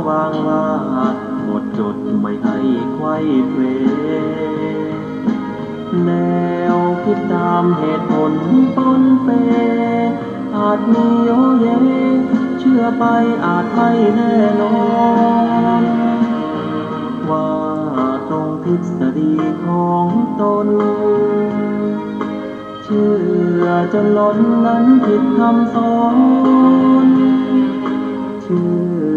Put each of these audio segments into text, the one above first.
วางว่าหมดจดไม่ให้ไขว้เขวแนวคิดตามเหตุผลปนเปอาจมีโยเยเชื่อไปอาจไม่แน่นอนว่าตรงทฤษฎีของตนเชื่อจนล้นนั้นผิดคำสอนเชื่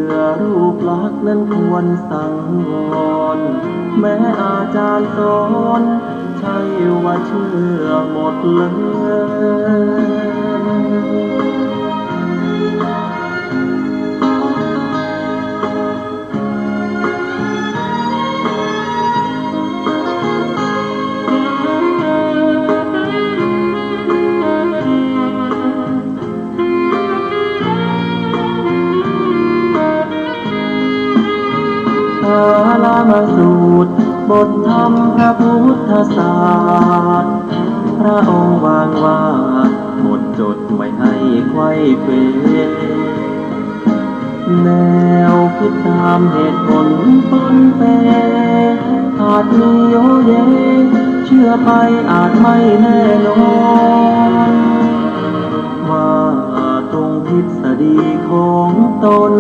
อรูปลักษณ์นั้นควรสังวรแม้อาจารย์สอนใช่ว่าเชื่อหมดเลยกาลามาสูตรบทธรรมพระพุทธศาสตร์พระองค์วางว่าหมดจดไม่ให้ไขว้เขวแนวคิดตามเหตุผลปนเปอาจมีโยเยเชื่อไปอาจไม่แน่นอนว่าตรงทฤษฎีของตน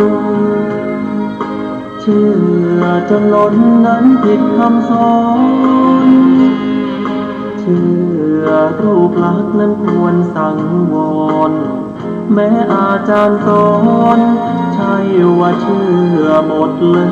เชื่อจนล้นนั้นผิดคำสอนเชื่อรูปลักษณ์นั้นควรสังวรแม้อาจารย์สอนใช่ว่าเชื่อหมดเลย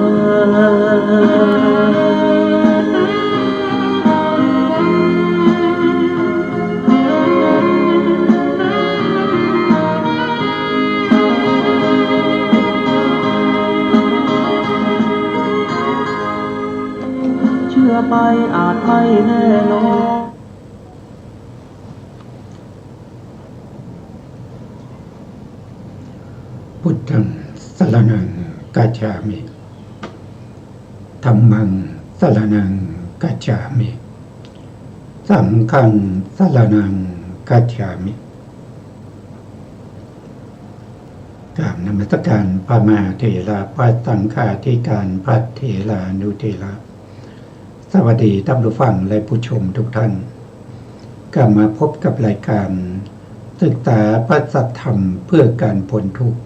เชื่อไปอาจไม่แน่นอนพุทธังสรณังกัจฉามิธัมมังสรณังกัจฉามิสังฆังสรณังกัจฉามิกราบนมัสการพระมหาเถระพระสังฆาธิการพระเถรานุเถระสวัสดีท่านผู้ฟังและผู้ชมทุกท่านกลับมาพบกับรายการศึกษาพระสัทธรรมเพื่อการพ้นทุกข์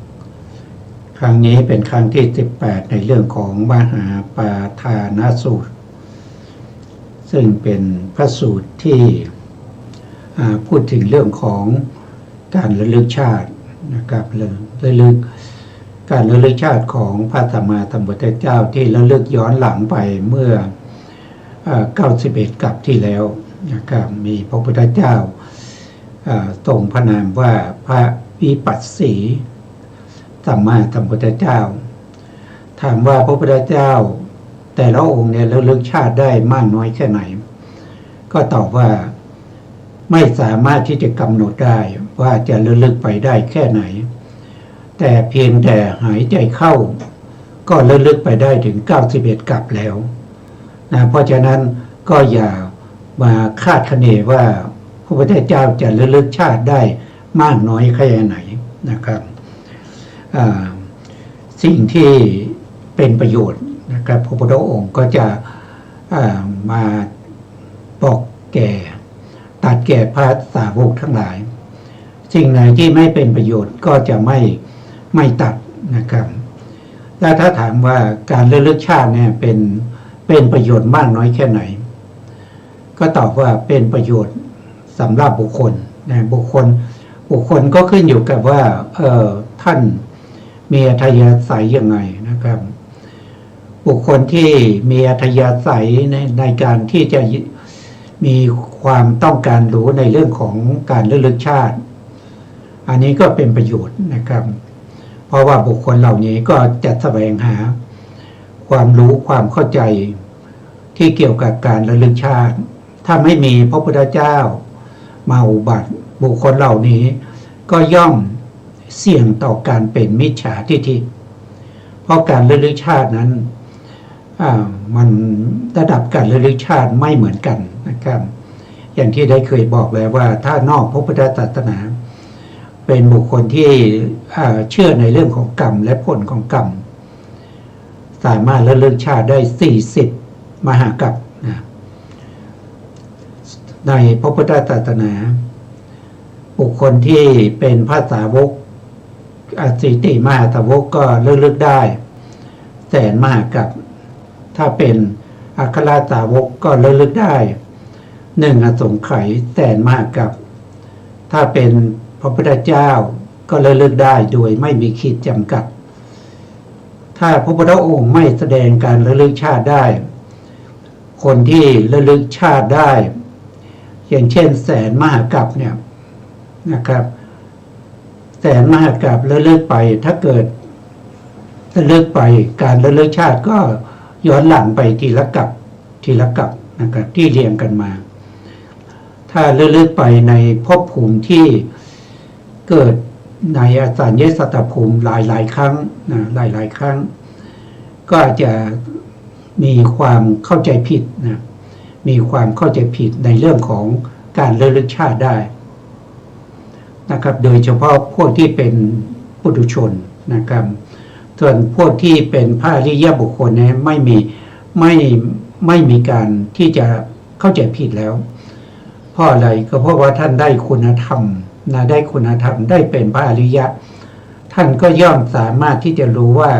ครั้งนี้เป็นครั้งที่18ในเรื่องของมหาปาทานสูตรซึ่งเป็นพระสูตรที่พูดถึงเรื่องของการระลึกชาตินะครับระลึกการระลึกชาติของพระสัมมาสัมพุทธเจ้าที่ระลึกย้อนหลังไปเมื่อ91 กับที่แล้วนะครับมีพระพุทธเจ้าทรงพระนามว่าพระวิปัสสีสัมมาสัมพุทธเจ้าถามว่าพระพุทธเจ้าแต่ละองค์เนี่ยระลึกชาติได้มากน้อยแค่ไหนก็ตอบว่าไม่สามารถที่จะกำหนดได้ว่าจะระลึกไปได้แค่ไหนแต่เพียงแต่หายใจเข้าก็ระลึกไปได้ถึง91 กับแล้วนะเพราะฉะนั้นก็อย่ามาคาดคะเนว่าพระพุทธเจ้าจะระลึกชาติได้มากน้อยแค่ไหนนะครับสิ่งที่เป็นประโยชน์นะครับพระพุทธองค์ก็จะมาบอกตัดแก่พระสาวกทั้งหลายสิ่งไหนที่ไม่เป็นประโยชน์ก็จะไม่ตัดนะครับแล้วถ้าถามว่าการระลึกชาติเนี่ยเป็นประโยชน์มากน้อยแค่ไหนก็ตอบว่าเป็นประโยชน์สำหรับบุคคลนะบุคคลก็ขึ้นอยู่กับว่าท่านมีอัธยาศัยยังไงนะครับบุคคลที่มีอัธยาศัยในการที่จะมีความต้องการรู้ในเรื่องของการระลึกชาติอันนี้ก็เป็นประโยชน์นะครับเพราะว่าบุคคลเหล่านี้ก็จะแสวงหาความรู้ความเข้าใจที่เกี่ยวกับการระลึกชาติถ้าไม่มีพระพุทธเจ้ามาอุบัติบุคคลเหล่านี้ก็ย่อมเสี่ยงต่อการเป็นมิจฉาทิฏฐิเพราะการระลึกชาตินั้นมันระดับการระลึกชาติไม่เหมือนกันนะครับอย่างที่ได้เคยบอกแล้วว่าถ้านอกพระพุทธศาสนาเป็นบุคคลที่เชื่อในเรื่องของกรรมและผลของกรรม สามารถระลึกชาติได้40 มหากัปนะในพระพุทธศาสนาบุคคลที่เป็นพระสาวก40 มหาสาวกก็ระลึกได้100,000 มหากัปถ้าเป็นอัครสาวกก็ระลึกได้1 อสงไขย100,000 มหากัปถ้าเป็นพระพุทธเจ้าก็ระลึกได้โดยไม่มีขีดจำกัดถ้าพระพุทธองค์ไม่แสดงการระลึกชาติได้คนที่ระลึกชาติได้อย่างเช่น100,000 มหากัปเนี่ยนะครับ100,000 มหากัประลึกไปถ้าเกิดระลึกไปการระลึกชาติก็ย้อนหลังไปทีละกัปนะครับที่เรียงกันมาถ้าระลึกไปในภพภูมิที่เกิดในอสัญญสัตตภูมิหลายครั้งนะหลายครั้งก็จะมีความเข้าใจผิดนะมีความเข้าใจผิดในเรื่องของการระลึกชาติได้นะครับโดยเฉพาะพวกที่เป็นปุถุชนนะครับส่วนพวกที่เป็นพระอริยบุคคลเนี่ยไม่มีการที่จะเข้าใจผิดแล้วเพราะอะไรก็เพราะว่าท่านได้คุณธรรมนะได้คุณธรรมได้เป็นพระอริยะท่านก็ย่อมสามารถที่จะรู้ว่า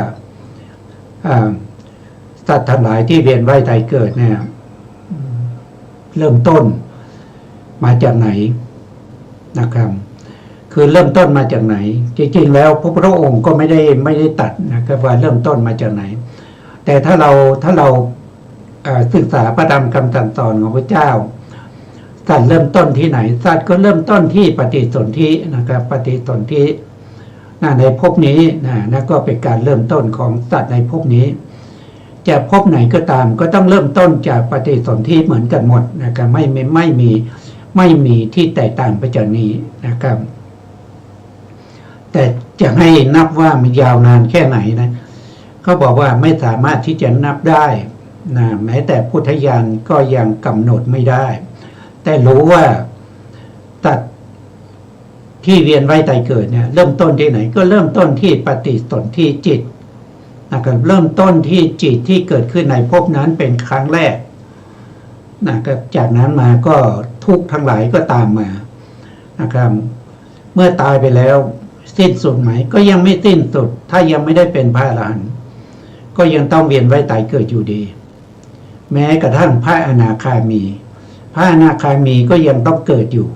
สัตว์ทั้งหลายที่เวียนว่ายตายเกิดเนี่ยเริ่มต้นมาจากไหนนะครับคือเริ่มต้นมาจากไหนจริงๆแล้วพระพุทธองค์ก็ไม่ได้ตัดนะครับว่าเริ่มต้นมาจากไหนแต่ถ้าเราศึกษาพระธรรมคำสั่งสอนของพระเจ้าสัตว์เริ่มต้นที่ไหนสัตว์ก็เริ่มต้นที่ปฏิสนธินะครับปฏิสนธิในภพนี้นะก็เป็นการเริ่มต้นของสัตว์ในภพนี้จะภพไหนก็ตามก็ต้องเริ่มต้นจากปฏิสนธิเหมือนกันหมดนะครับไม่มีที่แตกต่างไปจากนี้นะครับแต่จะให้นับว่ามันยาวนานแค่ไหนนะเขาบอกว่าไม่สามารถที่จะนับได้นะแม้แต่พุทธญาณก็ยังกำหนดไม่ได้แต่รู้ว่าตัดที่เวียนว่ายตายเกิดเนี่ยเริ่มต้นที่ไหนก็เริ่มต้นที่ปฏิสนธิจิตนะครับเริ่มต้นที่จิตที่เกิดขึ้นในภพนั้นเป็นครั้งแรกนะครับจากนั้นมาก็ทุกข์ทั้งหลายก็ตามมานะครับเมื่อตายไปแล้วสิ้นสุดไหมก็ยังไม่สิ้นสุดถ้ายังไม่ได้เป็นพระอรหันต์ก็ยังต้องเวียนว่ายตายเกิดอยู่ดีแม้กระทั่งพระอนาคามีก็ยังต้องเกิดอยู่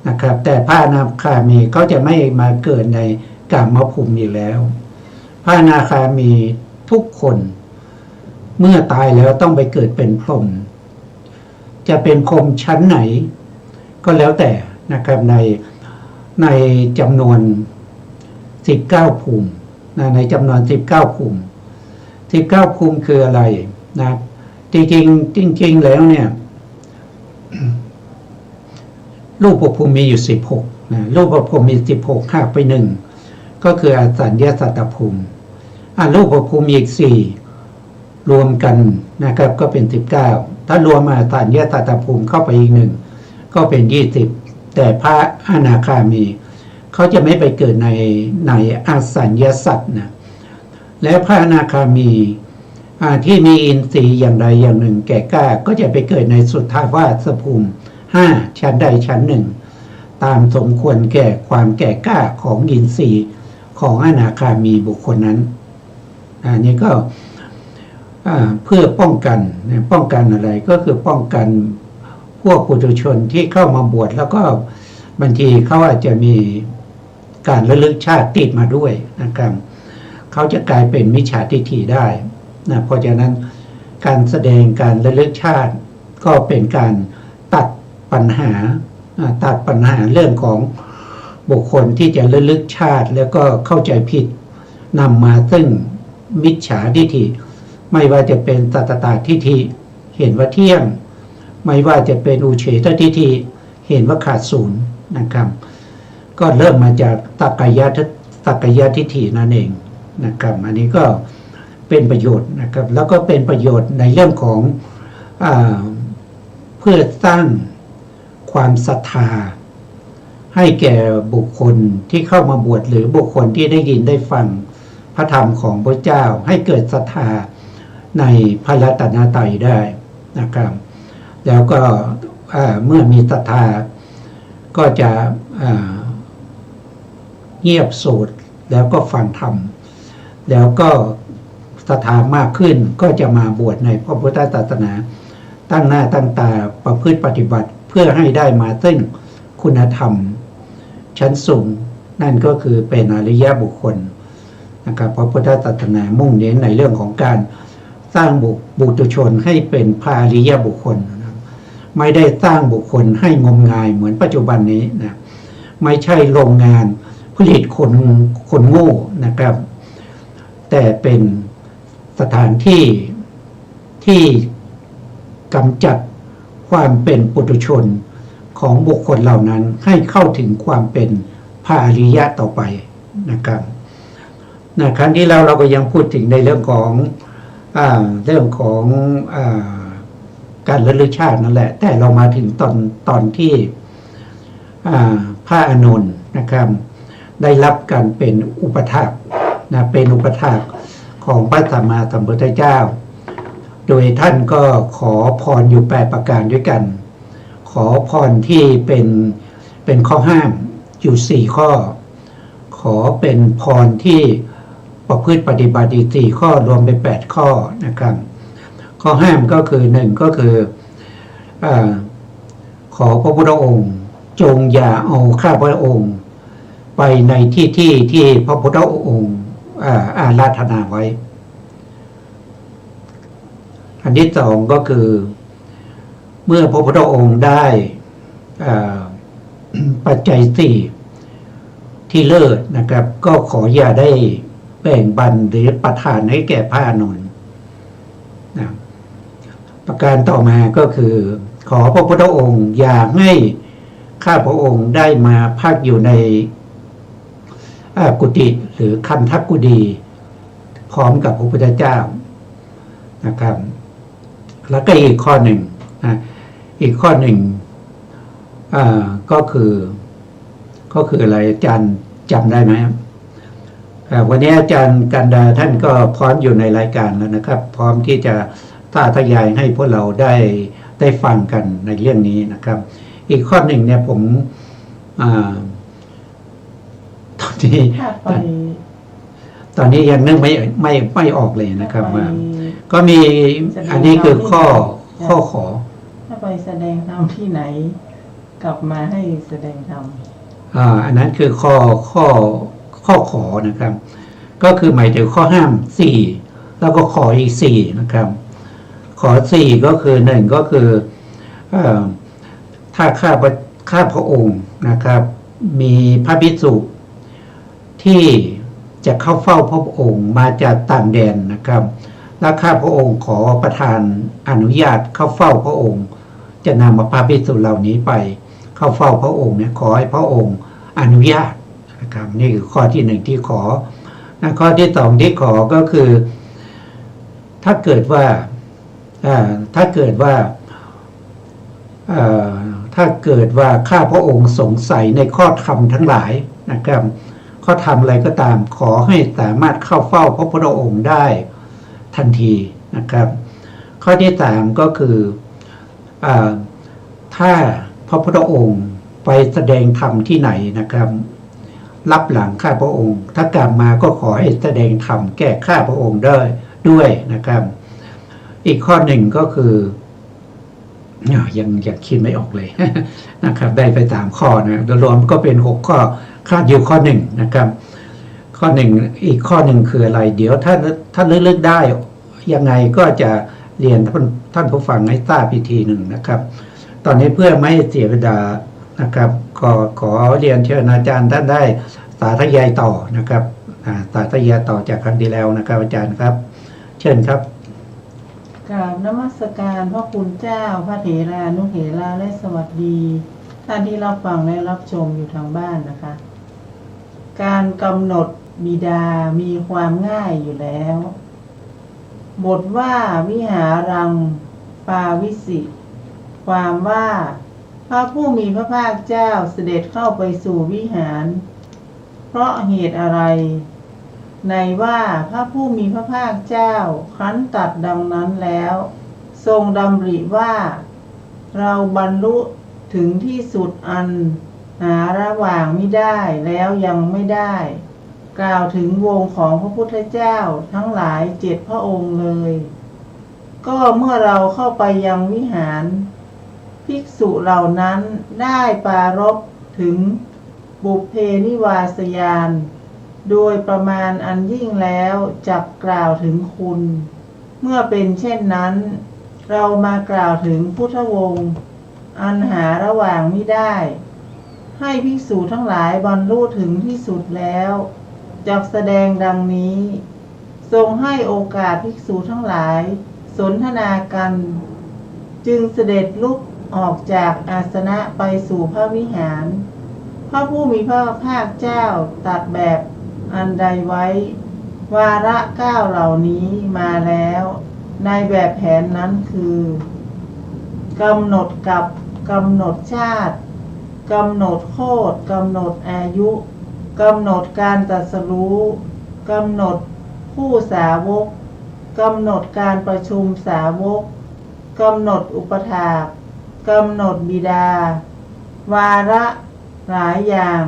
นะครับแต่พระอนาคามีเขาจะไม่มาเกิดในกามภูมิอีกแล้วพระอนาคามีทุกคนเมื่อตายแล้วต้องไปเกิดเป็นพรหมจะเป็นพรหมชั้นไหนก็แล้วแต่นะครับในจำนวน19ภูมิในจำนวน19ภูมิ19ภูมิคืออะไรนะจริงแล้วเนี่ยรูปภพภูมิมีอยู่16นะรูปภพภูมิมี16หักไป1ก็คืออสัญญสัตตภูมิรูปภพภูมิอีก4รวมกันนะครับก็เป็น19ถ้ารวมอสัญญสัตตภูมิเข้าไปอีก1ก็เป็น20แต่พระอนาคามีเขาจะไม่ไปเกิดในอสัญญสัตตนะและพระอนาคามีที่มีอินทรีย์อย่างใดอย่างหนึ่งแก่กล้าก็จะไปเกิดในสุทธาวาสภูมิ5ชั้นใดชั้นหนึ่งตามสมควรแก่ความแก่กล้าของอินทรีย์ของอนาคามีบุคคลนั้นนี่ก็เพื่อป้องกันอะไรก็คือป้องกันพวกปุถุชนที่เข้ามาบวชแล้วก็บางทีเขาอาจจะมีการระลึกชาติติดมาด้วยนะครับเขาจะกลายเป็นมิจฉาทิฏฐิได้นะเพราะฉะนั้นการแสดงการระลึกชาติก็เป็นการตัดปัญหาเรื่องของบุคคลที่จะระลึกชาติแล้วก็เข้าใจผิดนำมาซึ่งมิจฉาทิฏฐิไม่ว่าจะเป็นสัตตทิฏฐิเห็นว่าเที่ยงไม่ว่าจะเป็นอุเฉททิฏฐิเห็นว่าขาดศูนย์นะครับก็เริ่มมาจากสักกายทิฏฐินั่นเองนะครับอันนี้ก็เป็นประโยชน์นะครับแล้วก็เป็นประโยชน์ในเรื่องของเพื่อสร้างความศรัทธาให้แก่บุคคลที่เข้ามาบวชหรือบุคคลที่ได้ยินได้ฟัง พระธรรมของพระเจ้าให้เกิดศรัทธาในพระรัตนตรัยได้นะครับแล้วก็เมื่อมีศรัทธาก็จะเงียบโสดแล้วก็ฟังธรรมแล้วก็ศรัทธามากขึ้นก็จะมาบวชในพระพุทธศาสนาตั้งหน้าตั้งตาประพฤติปฏิบัติเพื่อให้ได้มาซึ่งคุณธรรมชั้นสูงนั่นก็คือเป็นอริยบุคคลนะครับพระพุทธศาสนามุ่งเน้นในเรื่องของการสร้างบุตุชนให้เป็นพระอริยบุคคลนะไม่ได้สร้างบุคคลให้งมงายเหมือนปัจจุบันนี้นะไม่ใช่โรงงานผลิตคนโง่นะครับแต่เป็นสถานที่กำจัดความเป็นปุถุชนของบุคคลเหล่านั้นให้เข้าถึงความเป็นพระอริยะต่อไปนะครับครั้งที่แล้วเราก็ยังพูดถึงในเรื่องของการระลึกชาตินั่นแหละแต่เรามาถึงตอนที่พระอานนท์นะครับได้รับการเป็นอุปถากนะเป็นอุปถากของพระสัมมาสัมพุทธเจ้าโดยท่านก็ขอพรอยู่8ประการด้วยกันขอพรที่เป็นข้อห้ามอยู่4ข้อขอเป็นพรที่ประพฤติปฏิบัติ4ข้อรวมเป็น8ข้อนะครับข้อห้ามก็คือ1ก็คือขอพระพุทธองค์จงอย่าเอาข้าพระองค์ไปในที่พระพุทธองค์อาราธนาไว้อันที่สองก็คือเมื่อพระพุทธองค์ได้ปัจจัย4ที่เลิศนะครับก็ขออย่าได้แบ่งปันหรือประทานให้แก่พระอานนท์นะประการต่อมาก็คือขอพระพุทธองค์อย่าให้ข้าพระองค์ได้มาพักอยู่ในกุฏิหรือคันธกุฎีพร้อมกับพระพุทธเจ้านะครับแล้วก็อีกข้อหนึ่งอีกข้อหนึ่งก็คืออะไรอาจารย์จำได้ไหมวันนี้อาจารย์กันดาท่านก็พร้อมอยู่ในรายการแล้วนะครับพร้อมที่จะสาธยายให้พวกเราได้ฟังกันในเรื่องนี้นะครับอีกข้อหนึ่งเนี่ยผมตอนนี้ยังนึกไม่ออกเลยนะครับว่าก็มีอันนี้คือข้อขอถ้าไปแสดงธรรมที่ไหนกลับมาให้แสดงธรรมอันนั้นคือข้อขอนะครับก็คือหมายถึงข้อห้าม4แล้วก็ขออีก4นะครับขอ4ก็คือ1ก็คือถ้าข้าพระองค์นะครับมีพระภิกษุที่จะเข้าเฝ้าพระองค์มาจากต่างแดนนะครับและข้าพระองค์ขอประทานอนุญาตเข้าเฝ้าพระองค์จะนำพระภิกษุเหล่านี้ไปเข้าเฝ้าพระองค์เนี่ยขอให้พระองค์อนุญาตนะครับนี่คือข้อที่1ที่ขอข้อที่2ที่ขอก็คือถ้าเกิดว่าข้าพระองค์สงสัยในข้อธรรมทั้งหลายนะครับข้อธรรมอะไรก็ตามขอให้สามารถเข้าเฝ้าพระพุทธองค์ได้ทันทีนะครับข้อที่3ก็คือถ้าพระพุทธองค์ไปแสดงธรรมที่ไหนนะครับรับหลังข้าพระองค์ถ้ากลับมาก็ขอให้แสดงธรรมแก่ข้าพระองค์ได้ด้วยนะครับอีกข้อหนึ่งก็คือยังคิดไม่ออกเลยนะครับได้ไป3ข้อนะโดยรวมก็เป็น6ข้อขาดอยู่ข้อ1นะครับข้อ1อีกข้อหนึ่งคืออะไรเดี๋ยวถ้าลึกๆได้ยังไงก็จะเรียนท่านผู้ฟังให้ทราบอีกทีหนึ่งนะครับตอนนี้เพื่อไม่เสียเวลานะครับขอเรียนเชิญอาจารย์ท่านได้สาธยายต่อนะครับสาธยายต่อจากครั้งที่แล้วนะครับอาจารย์ครับเชิญครับกราบนมัสการพระคุณเจ้าพระเถรานุเถระและสวัสดีท่านที่รับฟังและรับชมอยู่ทางบ้านนะคะการกำหนดบิดามีความง่ายอยู่แล้วบทว่าวิหารังปาวิสิความว่าพระผู้มีพระภาคเจ้าเสด็จเข้าไปสู่วิหารเพราะเหตุอะไร ในว่าพระผู้มีพระภาคเจ้าครั้นตรัสดังนั้นแล้ว ทรงดำริว่า เราบรรลุถึงที่สุดอันหาระหว่างไม่ได้แล้วยังไม่ได้ กล่าวถึงวงของพระพุทธเจ้าทั้งหลาย7 พระองค์เลย ก็เมื่อเราเข้าไปยังวิหาร ภิกษุเหล่านั้นได้ปรารภถึงบุพเพนิวาสยานโดยประมาณอันยิ่งแล้วจักกล่าวถึงคุณ เมื่อเป็นเช่นนั้น เรามากล่าวถึงพุทธวงศ์อันหาระหว่างไม่ได้ ให้ภิกษุทั้งหลายบรรลุถึงที่สุดแล้วจักแสดงดังนี้ ทรงให้โอกาสภิกษุทั้งหลายสนทนากัน จึงเสด็จลุกออกจากอาสนะไปสู่พระวิหาร พระผู้มีพระภาคเจ้าตรัสแบบอันใดไว้ วาระ9เหล่านี้มาแล้ว ในแบบแผนนั้นคือกำหนดกับกำหนดชาติกำหนดโคตรกำหนดอายุกำหนดการตรัสรู้กำหนดผู้สาวกกำหนดการประชุมสาวกกำหนดอุปถากกำหนดบิดาวาระหลายอย่าง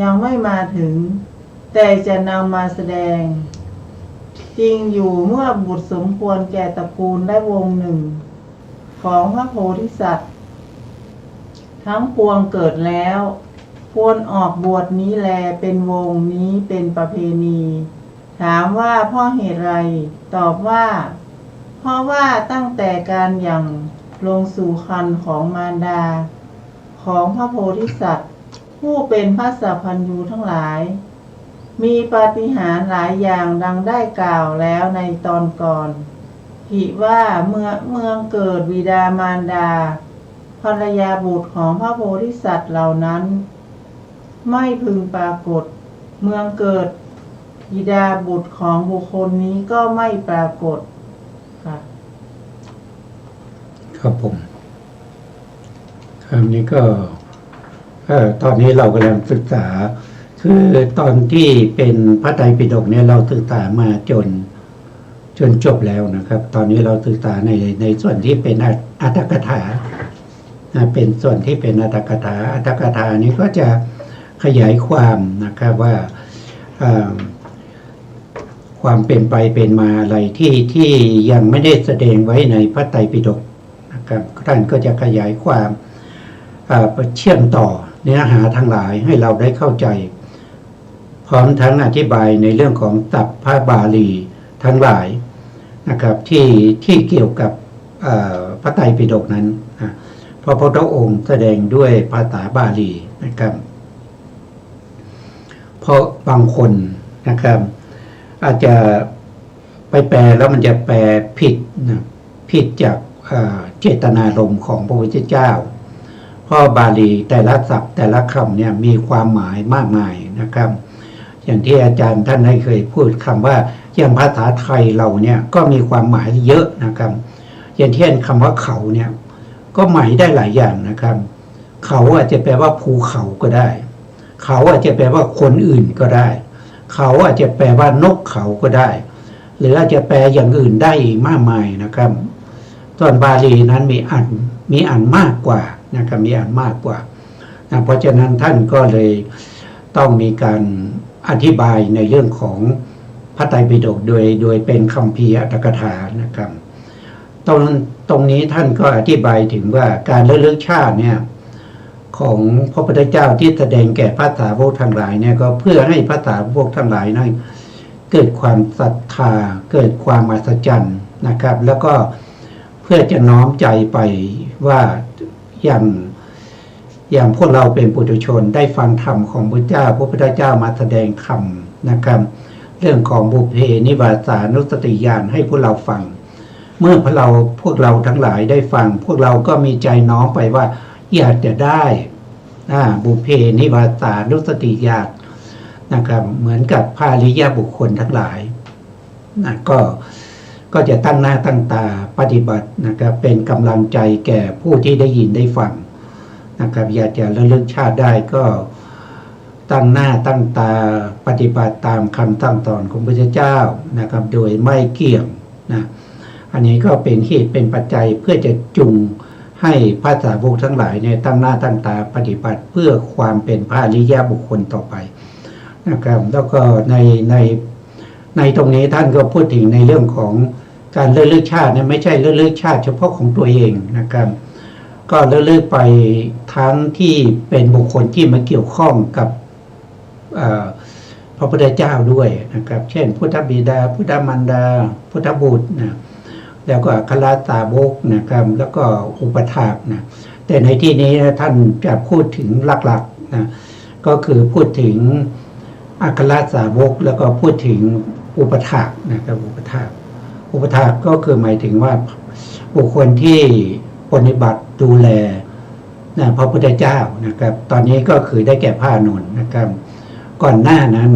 ยังไม่มาถึงแต่จะนำมาแสดงจริงอยู่เมื่อบุตรสมควรแก่ตระกูลและวงหนึ่งของพระโพธิสัตว์ทั้งปวงเกิดแล้วควรออกบวชนี้แลเป็นวงนี้เป็นประเพณีถามว่าเพราะเหตุไรตอบว่าเพราะว่าตั้งแต่การยังลงสู่ครรภ์ของมารดาของพระโพธิสัตว์ผู้เป็นพระสัพพัญญูทั้งหลายมีปาฏิหาริย์หลายอย่างดังได้กล่าวแล้วในตอนก่อนหิว่าเมืองเกิดบิดามารดาภรรยาบุตรของพระโพธิสัตว์เหล่านั้นไม่พึงปรากฏเมืองเกิดบิดาบุตรของบุคคลนี้ก็ไม่ปรากฏค่ะครับผมคำนี้ก็ตอนนี้เรากำลังศึกษาคือตอนที่เป็นพระไตรปิฎกเนี่ยเราศึกษามาจนจบแล้วนะครับตอนนี้เราศึกษาในส่วนที่เป็นอัตถกถาเป็นส่วนที่เป็นอัตถกถาอัตถกถานี้ก็จะขยายความนะครับว่าความเป็นไปเป็นมาอะไรที่ยังไม่ได้แสดงไว้ในพระไตรปิฎกนะครับท่านก็จะขยายความเชื่อมต่อเนื้อหาทั้งหลายให้เราได้เข้าใจพร้อมทั้งอธิบายในเรื่องของศัพท์พระบาลีทั้งหลายนะครับที่เกี่ยวกับพระไตรปิฎกนั้นพระพุทธองค์แสดงด้วยภาษาบาลีนะครับเพราะบางคนนะครับอาจจะไปแปลแล้วมันจะแปลผิดนะผิดจากเจตนารมณ์ของพระพุทธเจ้าเพราะบาลีแต่ละศัพท์แต่ละคำเนี่ยมีความหมายมากมายนะครับอย่างที่อาจารย์ท่านได้เคยพูดคำว่าอย่างภาษาไทยเราเนี่ยก็มีความหมายเยอะนะครับอย่างเช่นคำว่าเขาเนี่ยก็หมายได้หลายอย่างนะครับเขาอาจจะแปลว่าภูเขาก็ได้เขาอาจจะแปลว่าคนอื่นก็ได้เขาอาจจะแปลว่านกเขาก็ได้หรืออาจจะแปลอย่างอื่นได้มากมายนะครับส่วนบาลีนั้นมีอันมากกว่านะครับมีอันมากกว่านะเพราะฉะนั้นท่านก็เลยต้องมีการอธิบายในเรื่องของพระไตรปิฎกโดยเป็นคัมภีร์อัตถกถานะครับตรงนี้ท่านก็อธิบายถึงว่าการระลึกชาติเนี่ยของพระพุทธเจ้าที่แสดงแก่พระสาวกทั้งหลายเนี่ยก็เพื่อให้พระสาวกทั้งหลายนั้นเกิดความศรัทธาเกิดความอัศจรรย์นะครับแล้วก็เพื่อจะน้อมใจไปว่าอย่างพวกเราเป็นปุถุชนได้ฟังธรรมของพระพุทธเจ้ามาแสดงธรรมนะครับเรื่องของบุพเพนิวาสานุสติญาณให้พวกเราฟังเมื่อพวกเราทั้งหลายได้ฟังพวกเราก็มีใจน้อมไปว่าอยากจะได้บุพเพนิวาสานุสติญาณนะครับเหมือนกับพระอริยบุคคลทั้งหลายนะก็จะตั้งหน้าตั้งตาปฏิบัตินะครับเป็นกำลังใจแก่ผู้ที่ได้ยินได้ฟังนะครับอยากจะระลึกชาติได้ก็ ตั้งหน้าตั้งตาปฏิบัติตามคำสั่งสอนของพระพุทธเจ้านะครับโดยไม่เกี่ยงนะอันนี้ก็เป็นเหตุเป็นปัจจัยเพื่อจะจูงให้พระสาวกทั้งหลายเนี่ยตั้งหน้าตั้งตาปฏิบัติเพื่อความเป็นพระอริยบุคคลต่อไปนะครับแล้วก็ในตรงนี้ท่านก็พูดถึงในเรื่องของการระลึกชาติเนี่ยไม่ใช่ระลึกชาติเฉพาะของตัวเองนะครับก็ระลึกไปทั้งที่เป็นบุคคลที่มาเกี่ยวข้องกับพระพุทธเจ้าด้วยนะครับเช่นพุทธบิดาพุทธมารดาพุทธบุตรนะแล้วก็อัครสาวกนะครับแล้วก็อุปถากนะแต่ในที่นี้นะท่านจะพูดถึงหลักๆนะก็คือพูดถึงอัครสาวกแล้วก็พูดถึงอุปถากนะครับอุปถากก็คือหมายถึงว่าบุคคลที่ปฏิบัติดูแลนะพระพุทธเจ้านะครับตอนนี้ก็คือได้แก่พระอานนท์นะครับก่อนหน้านั้น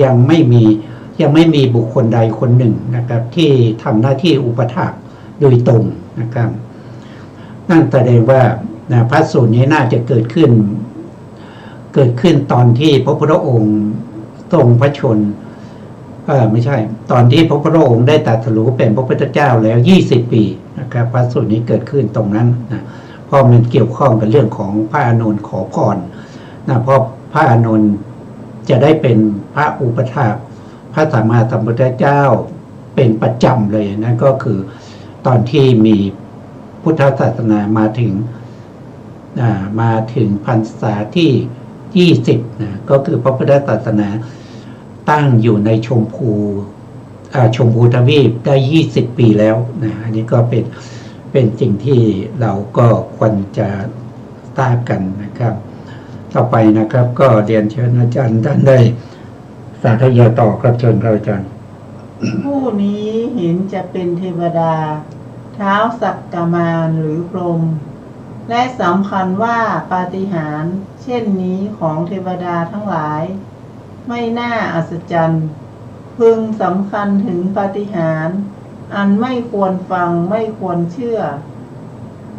ยังไม่มีบุคคลใดคนหนึ่งนะครับที่ทำหน้าที่อุปถากโดยตรงนะครับนั่นแสดงว่าพระสูตรนี้น่าจะเกิดขึ้นตอนที่พระพุทธองค์ทรงพระชนไม่ใช่ตอนที่พระพุทธองค์ได้ตรัสรู้เป็นพระพุทธเจ้าแล้ว20 ปีนะครับพระสูตรนี้เกิดขึ้นตรงนั้นนะเพราะมันเกี่ยวข้องกับเรื่องของพระอานนท์ขอพรนะเพราะพระอานนท์จะได้เป็นพระอุปถากพระสัมมาสัมพุทธเจ้าเป็นประจำเลยนั่นก็คือตอนที่มีพุทธศาสนามาถึงพรรษาที่20นะก็คือพระพุทธศาสนาตั้งอยู่ในชมพูทวีปได้20 ปีแล้วนะอันนี้ก็เป็นสิ่งที่เราก็ควรจะทราบกันนะครับต่อไปนะครับก็เรียนเชิญอาจารย์ท่านได้สาธยายต่อครับเชิญครับอาจารย์ ผู้นี้เห็นจะเป็นเทวดาเท้าสักกมารหรือพรหมและสำคัญว่าปาฏิหาริย์เช่นนี้ของเทวดาทั้งหลายไม่น่าอัศจรรย์พึงสำคัญถึงปาฏิหาริย์อันไม่ควรฟังไม่ควรเชื่อ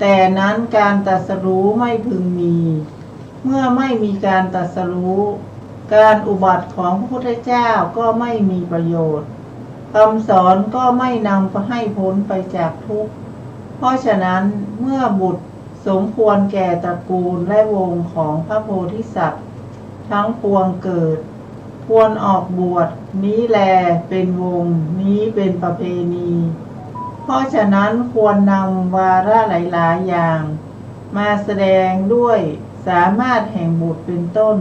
แต่นั้นการตรัสรู้ไม่พึงมีเมื่อไม่มีการตรัสรู้การอุบัติของพระพุทธเจ้าก็ไม่มีประโยชน์คำสอนก็ไม่นำไปให้พ้นไปจากทุกข์เพราะฉะนั้นเมื่อบุตรสมควรแก่ตระกูลและวงของพระโพธิสัตว์ทั้งปวงเกิดควรออกบวชนี้แลเป็นวงนี้เป็นประเพณีเพราะฉะนั้นควรนำวาระหลายๆอย่างมาแสดงด้วยสามารถแห่งบุตรเป็นต้น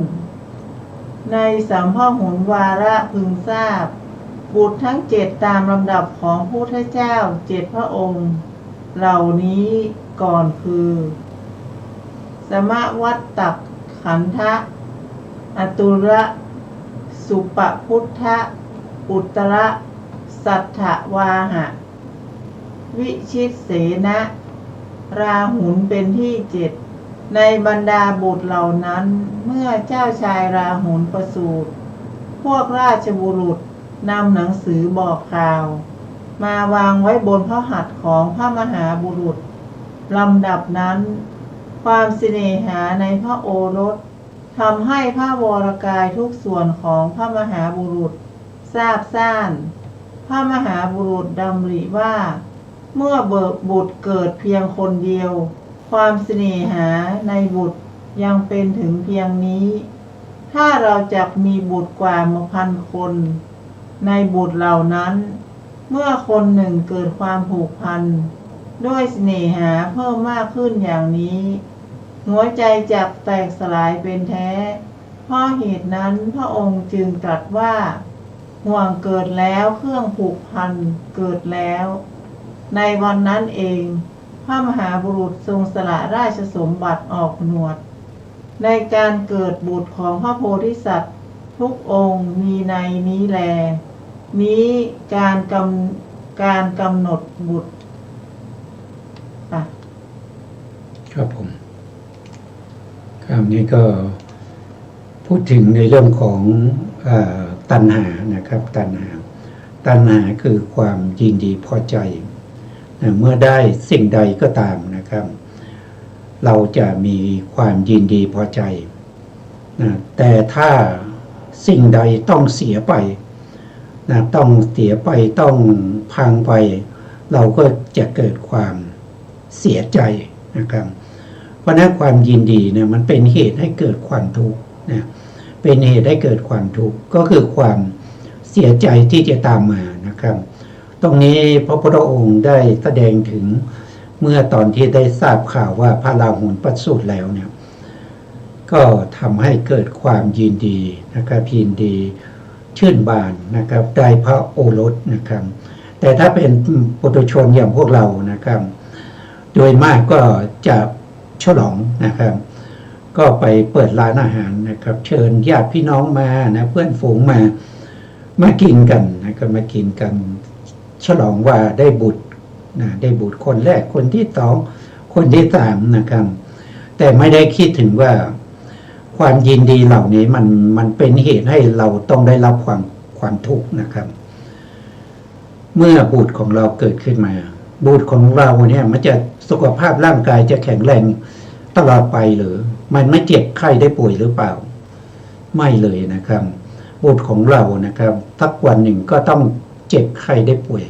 ในสัมพหุนวาระพึงทราบบุตรทั้ง7ตามลำดับของพระพุทธเจ้า7พระองค์เหล่านี้ก่อนคือสมวัตตขันธะอตุระสุปพุทธะอุตระสัทธวาหะวิชิตเสนะราหุลเป็นที่7ในบรรดาบุตรเหล่านั้นเมื่อเจ้าชายราหุลประสูติพวกราชบุรุษนำหนังสือบอกข่าวมาวางไว้บนพระหัตถ์ของพระมหาบุรุษลำดับนั้นความเสน่หาในพระโอรสทำให้พระวรกายทุกส่วนของพระมหาบุรุษทราบซ่านพระมหาบุรุษดำริว่าเมื่อบุตรเกิดเพียงคนเดียวความเสน่หาในบุตรยังเป็นถึงเพียงนี้ถ้าเราจักมีบุตรกว่า1,000 คนในบุตรเหล่านั้นเมื่อคนหนึ่งเกิดความผูกพันด้วยเสน่หาเพิ่มมากขึ้นอย่างนี้หัวใจจักแตกสลายเป็นแท้เพราะเหตุนั้นพระองค์จึงตรัสว่าห่วงเกิดแล้วเครื่องผูกพันเกิดแล้วในวันนั้นเองพระมหาบุรุษทรงสละราชสมบัติออกผนวดในการเกิดบุตรของพระโพธิสัตว์ทุกองค์มีในนี้แลนี้การกำหนดบุตรครับผมคำนี้ก็พูดถึงในเรื่องของตัณหานะครับตัณหาคือความยินดีพอใจเมื่อได้สิ่งใดก็ตามนะครับเราจะมีความยินดีพอใจ นะแต่ถ้าสิ่งใดต้องเสียไปนะต้องเสียไปต้องพังไปเราก็จะเกิดความเสียใจนะครับเพราะนั้นความยินดีเนี่ยมันเป็นเหตุให้เกิดความทุกข์นะเป็นเหตุให้เกิดความทุกข์ก็คือความเสียใจที่จะตามมานะครับตรงนี้พระพุทธองค์ได้แสดงถึงเมื่อตอนที่ได้ทราบข่าวว่าพระราหุลประสูติแล้วเนี่ยก็ทำให้เกิดความยินดีนะครับยินดีชื่นบานนะครับได้พระโอรสนะครับแต่ถ้าเป็นปุถุชนอย่างพวกเรานะครับโดยมากก็จะฉลองนะครับก็ไปเปิดร้านอาหารนะครับเชิญญาติพี่น้องมานะเพื่อนฝูงมากินกันนะครับมากินกันฉลองว่าได้บุตรนะได้บุตรคนแรกคนที่สองคนที่สามนะครับแต่ไม่ได้คิดถึงว่าความยินดีเหล่านี้มันเป็นเหตุให้เราต้องได้รับความทุกข์นะครับเมื่อบุตรของเราเกิดขึ้นมาบุตรของเราเนี่ยมันจะสุขภาพร่างกายจะแข็งแรงตลอดไปหรือมันไม่เจ็บไข้ได้ป่วยหรือเปล่าไม่เลยนะครับบุตรของเรานะครับสักวันหนึ่งก็ต้องเจ็บไข้ได้ป่วย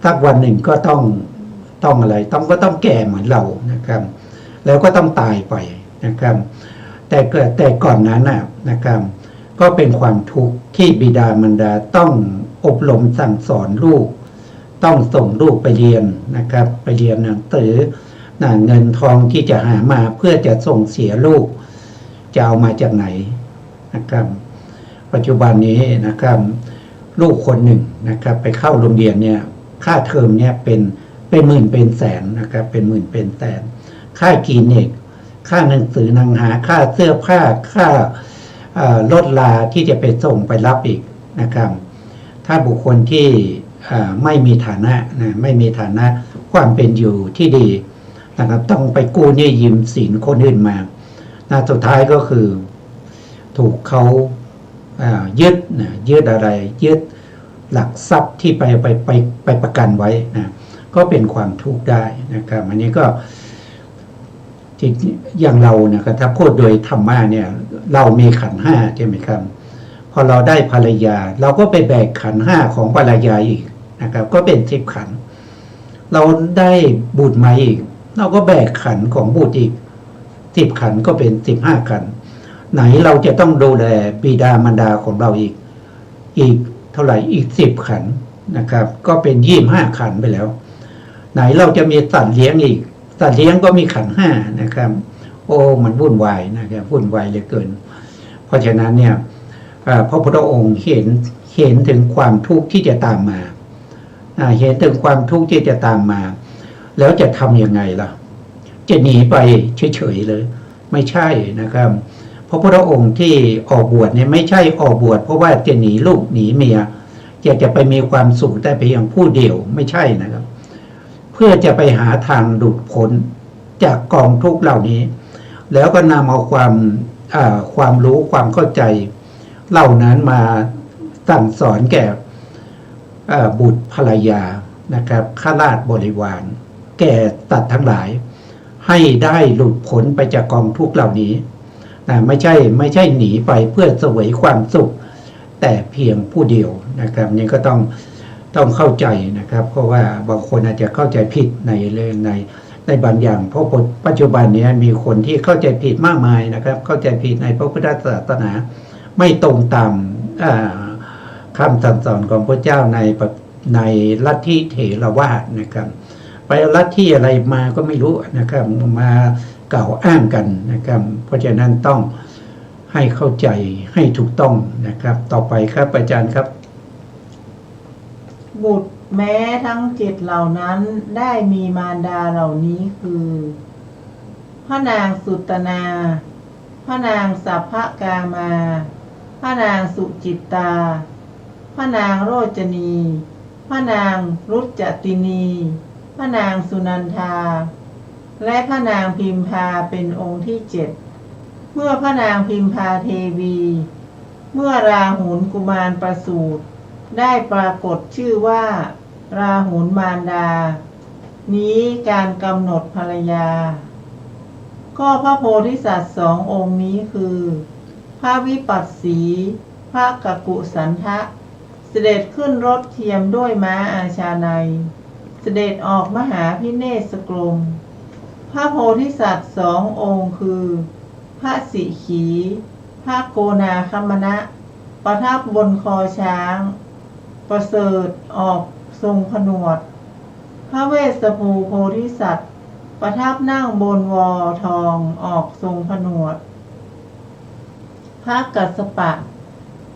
สักวันหนึ่งก็ต้องอะไรก็ต้องแก่เหมือนเรานะครับแล้วก็ต้องตายไปนะครับแต่ก่อนนั้นนะครับก็เป็นความทุกข์ที่บิดามารดาต้องอบรมสั่งสอนลูกต้องส่งลูกไปเรียนนะครับไปเรียนหนังสือเงินทองที่จะหามาเพื่อจะส่งเสียลูกจะเอามาจากไหนนะครับปัจจุบันนี้นะครับลูกคนหนึ่งนะครับไปเข้าโรงเรียนเนี่ยค่าเทอมเนี่ยเป็นหมื่นเป็นแสนนะครับเป็นหมื่นเป็นแสนค่ากินเอกค่าหนังสือหนังหาค่าเสื้อผ้าค่ารถลาที่จะไปส่งไปรับอีกนะครับถ้าบุคคลที่ไม่มีฐานะนะไม่มีฐานะความเป็นอยู่ที่ดีนะครับต้องไปกู้หนี้ยืมสินคนอื่นมาสุดท้ายก็คือถูกเขายึดอะไรยึดหลักทรัพย์ที่ไปประกันไว้นะก็เป็นความทุกข์ได้นะครับอันนี้ก็อย่างเรานะครับถ้าพูดโดยธรรมะเนี่ยเรามีขันธ์ห้าใช่ไหมครับพอเราได้ภรรยาเราก็ไปแบกขันธ์ห้าของภรรยาอีกนะครับก็เป็น10 ขันธ์เราได้บุตรมาอีกเราก็แบกขันธ์ของบุตรอีก10 ขันธ์ก็เป็น15 ขันธ์ไหนเราจะต้องดูแลบิดามารดาของเราอีกเท่าไหร่อีก10 ขันธ์นะครับก็เป็น25 ขันธ์ไปแล้วไหนเราจะมีสัตว์เลี้ยงอีกสัตว์เลี้ยงก็มีขันธ์ห้านะครับโอ้มันวุ่นวายนะครับวุ่นวายเหลือเกินเพราะฉะนั้นเนี่ยพระพุทธองค์เห็นถึงความทุกข์ที่จะตามมาเห็นถึงความทุกข์ที่จะตามมาแล้วจะทำยังไงล่ะจะหนีไปเฉยๆเลยไม่ใช่นะครับพระพุทธองค์ที่ออกบวชเนี่ยไม่ใช่ออกบวชเพราะว่าจะหนีลูกหนีเมียจะไปมีความสุขแต่เพียงผู้เดียวไม่ใช่นะครับเพื่อจะไปหาทางหลุดพ้นจากกองทุกข์เหล่านี้แล้วก็นำเอาความรู้ความเข้าใจเหล่านั้นมาสั่งสอนแก่บุตรภรรยานะครับข้าราชบริวารแก่สัตว์ทั้งหลายให้ได้หลุดพ้นไปจากกองทุกข์เหล่านี้นะไม่ใช่หนีไปเพื่อเสวยความสุขแต่เพียงผู้เดียวนะครับนี่ก็ต้องเข้าใจนะครับเพราะว่าบางคนอาจจะเข้าใจผิดในเรื่องในบางอย่างเพราะปัจจุบันนี้มีคนที่เข้าใจผิดมากมายนะครับเข้าใจผิดในพระพุทธศาสนาไม่ตรงตามคำสั่งสอนของพระเจ้าในลัทธิเถรวาทนะครับไปลัทธิอะไรมาก็ไม่รู้นะครับมากล่าวอ้างกันนะครับเพราะฉะนั้นต้องให้เข้าใจให้ถูกต้องนะครับต่อไปครับอาจารย์ครับบุตรแม้ทั้ง7เหล่านั้นได้มีมารดาเหล่านี้คือพระนางสุตนาพระนางสัพพกามาพระนางสุจิตตาพระนางโรจนีพระนางรุจจตินีพระนางสุนันทาและพระนางพิมพาเป็นองค์ที่7เมื่อพระนางพิมพาเทวีเมื่อราหุลกุมารประสูติได้ปรากฏชื่อว่าราหุลมารดานี้การกำหนดภรรยาก็พระโพธิสัตว์2 องค์นี้คือพ ระวิปัสสีพระกกุสันทะเสด็จขึ้นรถเทียมด้วยม้าอาชาไนยเสด็จออกมหาพิเนศกรมพระโพธิสัตว์2 องค์คือ พระสิขี พระโกนาคมณะประทับบนคอช้าง ประเสริฐออกทรงผนวด พระเวสสภูโพธิสัตว์ประทับนั่งบนวอทองออกทรงผนวด พระกัสสปะ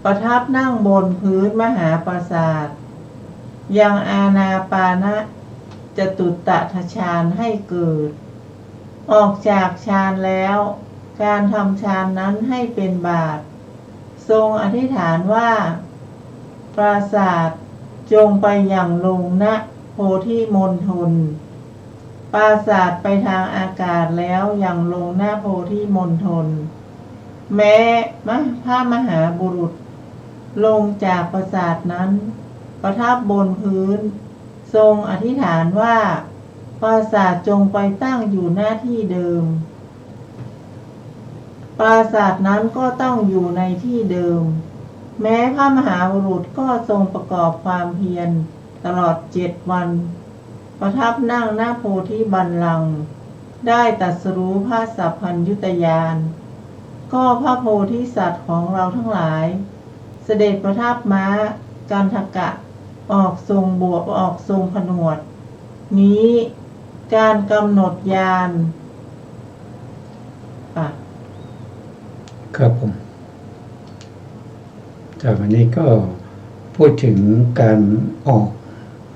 ประทับนั่งบนพื้นมหาปราสาทยังอานาปานะจตุตถฌานให้เกิด ออกจากฌานแล้วการทำฌานนั้นให้เป็นบาตรทรงอธิษฐานว่าปราสาทจงไปอย่างลงณโพธิมณฑลปราสาทไปทางอากาศแล้วอย่างลงหน้าโพธิมณฑลแม้พระมหาบุรุษลงจากปราสาทนั้นประทับบนพื้นทรงอธิษฐานว่าปราสาทจงไปตั้งอยู่หน้าที่เดิมปราสาทนั้นก็ต้องอยู่ในที่เดิมแม้พระมหาบุรุษก็ทรงประกอบความเพียรตลอด7 วันประทับนั่งหน้าโพธิบัลลังก์ได้ตรัสรู้พระสัพพัญญุตญาณก็พระโพธิสัตว์ของเราทั้งหลายเสด็จประทับม้ากันทกะออกทรงบวบออกทรงผนวดนี้การกำหนดญาณครับผมแต่วันนี้ก็พูดถึงการออก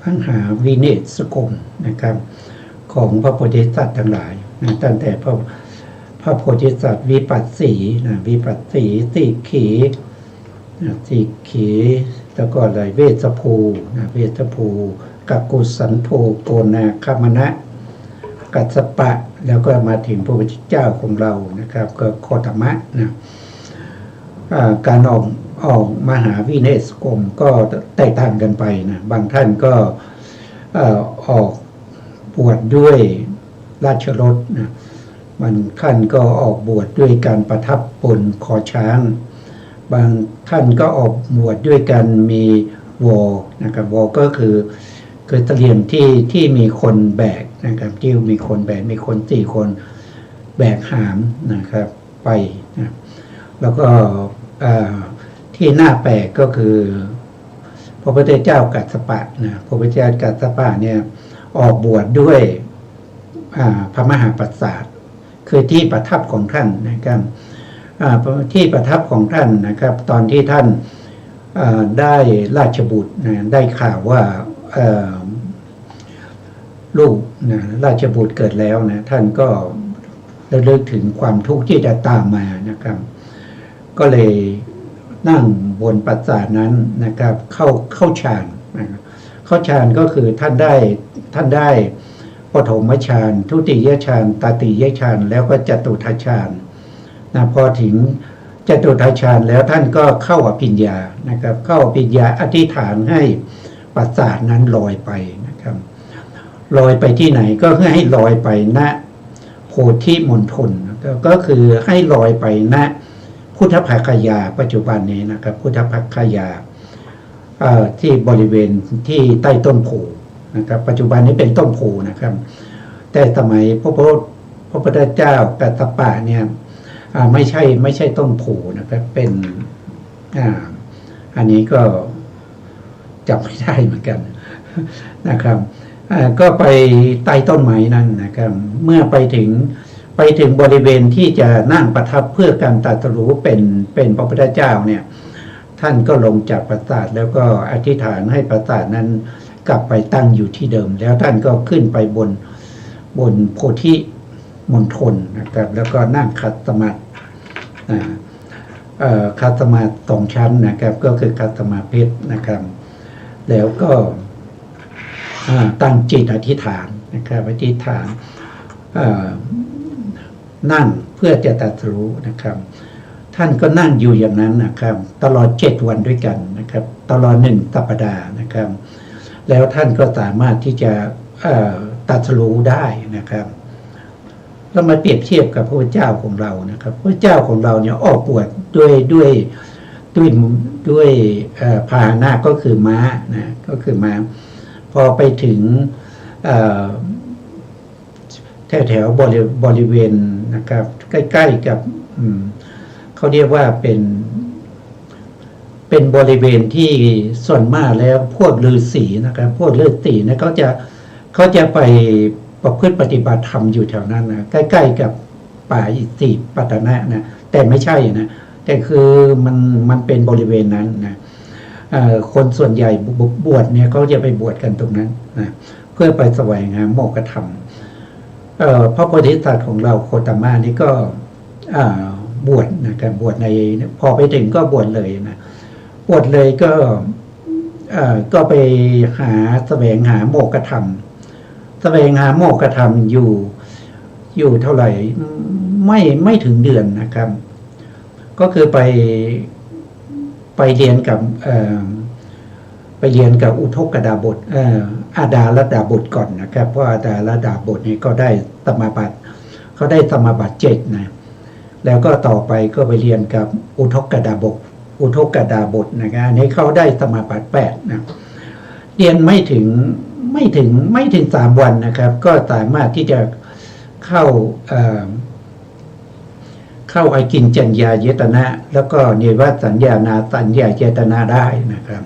พังหาวิเนศกรมนะครับของพระโพธิสัตว์ทั้งหลายนะตั้งแต่พระโพธิสัตว์วิปัสสีนะวิปัสสีสิกขีนะสิกขีแล้วก็อะไรเวสสภูนะเวสสภูกักกุสันโธโกนาคมณะกัสสปะแล้วก็มาถึงพระพุทธเจ้าของเรานะครับก็โคตมะนะการออกมหาวิเนศกรมก็แตกต่างกันไปนะบางท่านก็ออกบวชด้วยราชรถนะบางท่านก็ออกบวชด้วยการประทับบนคอช้างบางท่านก็ออกบวชด้วยการมีวอนะครับวอก็คือเตรียมที่มีคนแบกนะครับที่มีคนแบกมีคน4 คนแบกหามนะครับไปนะแล้วก็ที่น่าแปลกก็คือพระพุทธเจ้ากัสสปะนะพระพุทธเจ้ากัสสปะเนี่ยออกบวชด้วยพระมหาปราสาทคือที่ประทับของท่านนะครับที่ประทับของท่านนะครับตอนที่ท่านได้ราชบุตรนะได้ข่าวว่าลูกนะราชบุตรเกิดแล้วนะท่านก็ระลึกถึงความทุกข์ที่จะตามมานะครับก็เลยนั่งบนปราสาทนั้นนะครับเข้าฌานนะครับเข้าฌานก็คือท่านได้ปฐมฌานทุติยฌานตติยฌานแล้วก็จตุตถฌานนะพอถึงจตุตถฌานแล้วท่านก็เข้าอภิญญานะครับเข้าอภิญญาอธิษฐานให้ปราสาทนั้นลอยไปนะครับลอยไปที่ไหนก็ให้ลอยไปณโพธิมณฑลก็คือให้ลอยไปณพุทธภคยาปัจจุบันนี้นะครับพุทธภคยาที่บริเวณที่ใต้ต้นโพนะครับปัจจุบันนี้เป็นต้นโพนะครับแต่สมัยพระพุทธเจ้ากัสสปะเนี่ยไม่ใช่ต้นโพนะครับเป็นอันนี้ก็จำไม่ได้เหมือนกันนะครับก็ไปใต้ต้นไม้นั่นนะครับเมื่อไปถึงบริเวณที่จะนั่งประทับเพื่อการตรัสรู้เป็นพระพุทธเจ้าเนี่ยท่านก็ลงจากปราสาทแล้วก็อธิษฐานให้ปราสาทนั้นกลับไปตั้งอยู่ที่เดิมแล้วท่านก็ขึ้นไปบนโพธิมณฑลนะครับแล้วก็นั่งขัดสมาธิขัดสมาธิ2 ชั้นนะครับก็คือขัดสมาธินะครับแล้วก็ตั้งจิตอธิษฐานนะครับอธิษฐานนั่งเพื่อจะตรัสรู้นะครับท่านก็นั่งอยู่อย่างนั้นนะครับตลอด7 วันด้วยกันนะครับตลอด1 สัปดาห์นะครับแล้วท่านก็สามารถที่จะตรัสรู้ได้นะครับ เรามาเปรียบเทียบกับพระเจ้าของเรานะครับพระเจ้าของเราเนี่ยออกบวชด้วยพาหนะก็คือม้านะก็คือม้าพอไปถึงแถวบริเวณนะครับใกล้ๆกับเขาเรียกว่าเป็นบริเวณที่ส่วนมากแล้วพวกฤาษีนะครับพวกฤาษีนะเขาจะไปประพฤติปฏิบัติธรรมอยู่แถวนั้นนะใกล้ๆกับป่าอิสิปตนะนะแต่ไม่ใช่นะแต่คือมันเป็นบริเวณนั้นนะคนส่วนใหญ่บวชเนี่ยเขาจะไปบวชกันตรงนั้นนะเพื่อไปแสวงหาโมกขธรรมพระโพธิสัตว์ของเราโคตมะนี่ก็บวชนะครับบวชในพอไปถึงก็บวชเลยนะบวชเลยก็ไปแสวงหาโมกขธรรมแสวงหาโมกขธรรมอยู่เท่าไหร่ไม่ถึงเดือนนะครับก็คือไปเรียนกับอุทกดาบทอาดาลดาบทก่อนนะครับเพราะอาดาลดาบทนี่ก็ได้สมาบัติเขาได้สมาบัติ7นะแล้วก็ต่อไปก็ไปเรียนกับอุทกดาบทนะครับอันนี้เขาได้สมาบัติ8นะเรียนไม่ถึง3 วันนะครับก็สามารถที่จะเข้าอากินจัญญาเยตนะแล้วก็เนวสัญญานาสัญญาเจตนาได้นะครับ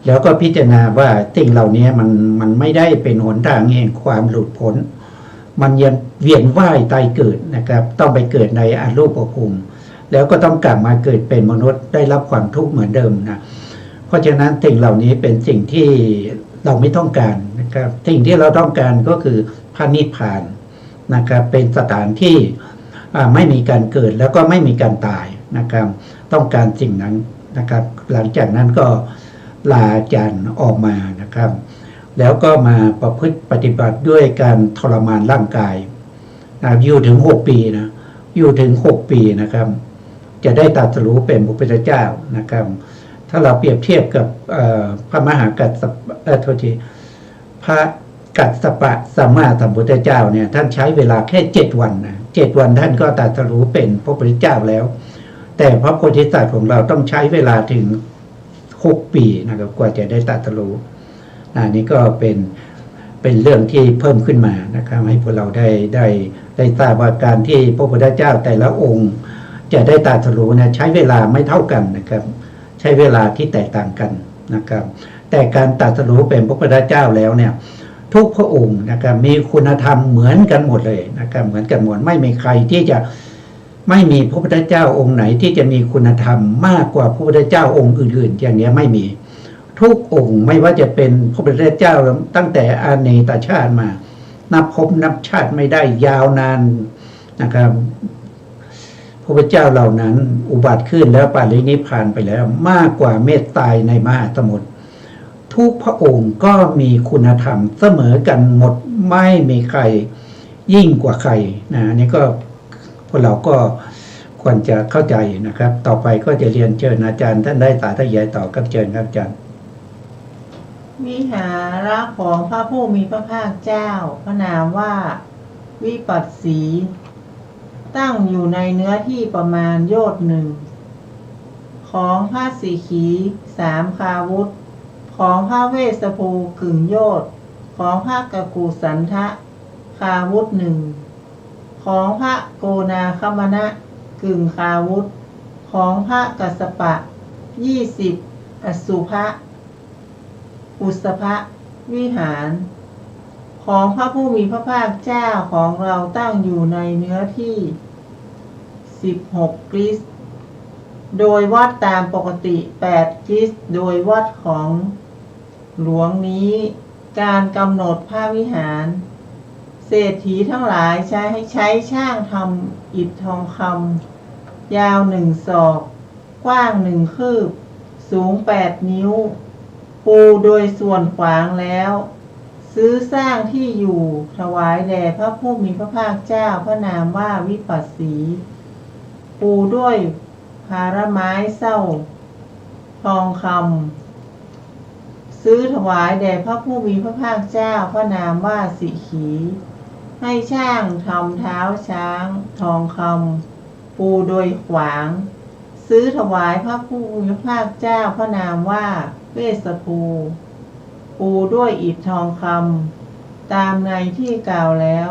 แล้วก็พิจารณาว่าสิ่งเหล่านี้มันไม่ได้เป็นหนทางแห่งความหลุดพ้นมันยังเวียนว่ายตายเกิดนะครับต้องไปเกิดในอรูปภูมิแล้วก็ต้องกลับมาเกิดเป็นมนุษย์ได้รับความทุกข์เหมือนเดิมนะเพราะฉะนั้นสิ่งเหล่านี้เป็นสิ่งที่เราไม่ต้องการนะครับสิ่งที่เราต้องการก็คือพระนิพพานนะครับเป็นสถานที่ไม่มีการเกิดแล้วก็ไม่มีการตายนะครับต้องการสิ่งนั้นนะครับหลังจากนั้นก็ลาอาจารย์ออกมานะครับแล้วก็มาประพฤติปฏิบัติด้วยการทรมานร่างกายนะอยู่ถึง6 ปีนะอยู่ถึง6 ปีนะครับจะได้ตรัสรู้เป็นพระพุทธเจ้านะครับถ้าเราเปรียบเทียบกับพระมหากัสสปพระกัสสปะสัมมาสัมพุทธเจ้าเนี่ยท่านใช้เวลาแค่7 วันนะ7 วันท่านก็ตรัสรู้เป็นพระพุทธเจ้าแล้วแต่พระโพธิสัตว์ของเราต้องใช้เวลาถึง6 ปีนะครับกว่าจะได้ตรัสรู้นี่ก็เป็นเรื่องที่เพิ่มขึ้นมานะครับให้พวกเราได้ทราบว่าการที่พระพุทธเจ้าแต่ละองค์จะได้ตรัสรู้นะใช้เวลาไม่เท่ากันนะครับใช้เวลาที่แตกต่างกันนะครับแต่การตรัสรู้เป็นพระพุทธเจ้าแล้วเนี่ยทุกพระองค์นะครับมีคุณธรรมเหมือนกันหมดเลยนะครับเหมือนกันหมดไม่มีใครที่จะไม่มีพระพุทธเจ้าองค์ไหนที่จะมีคุณธรรมมากกว่าพระพุทธเจ้าองค์อื่นๆอย่างนี้ไม่มีทุกองค์ไม่ว่าจะเป็นพระพุทธเจ้าตั้งแต่อาเนกชาติมานับภพนับชาติไม่ได้ยาวนานนะครับพระพุทธเจ้าเหล่านั้นอุบัติขึ้นแล้วปรินิพพานไปแล้วมากกว่าเมตตายในมหาสมุทรทุกพระองค์ก็มีคุณธรรมเสมอกันหมดไม่มีใครยิ่งกว่าใครนะนี่ก็พวกเราก็ควรจะเข้าใจนะครับต่อไปก็จะเรียนเชิญอาจารย์ท่านได้สาธยายต่อกับเชิญครับอาจารย์วิหารของพระผู้มีพระภาคเจ้าพระนามว่าวิปัสสีตั้งอยู่ในเนื้อที่ประมาณโยชน์ 1ของพระสีขี3 คาวุธของพระเวสสภูกึ่งโยชน์ของพระกกุสันทะคาวุธ 1ของพระโกนาคมนะกึ่งคาวุธของพระกัสสปะ20อสุภะอุสภะวิหารของพระผู้มีพระภาคเจ้าของเราตั้งอยู่ในเนื้อที่16 กริสโดยวัดตามปกติ8 กริสโดยวัดของหลวงนี้การกำหนดพระวิหารเศรษฐีทั้งหลายใช้ช่างทำอิฐทองคำยาว1 ศอกกว้าง1 คืบสูง8 นิ้วปูโดยส่วนขวางแล้วซื้อสร้างที่อยู่ถวายแด่พระผู้มีพระภาคเจ้าพระนามว่าวิปัสสีปูด้วยภาระไม้เศร้าทองคำซื้อถวายแด่พระผู้มีพระภาคเจ้าพระนามว่าสิขี ให้ช่างทำเท้าช้างทองคำปูโดยขวาง ซื้อถวายพระผู้มีพระภาคเจ้าพระนามว่าเวสภูปูด้วยอิฐทองคำตามในที่กล่าวแล้ว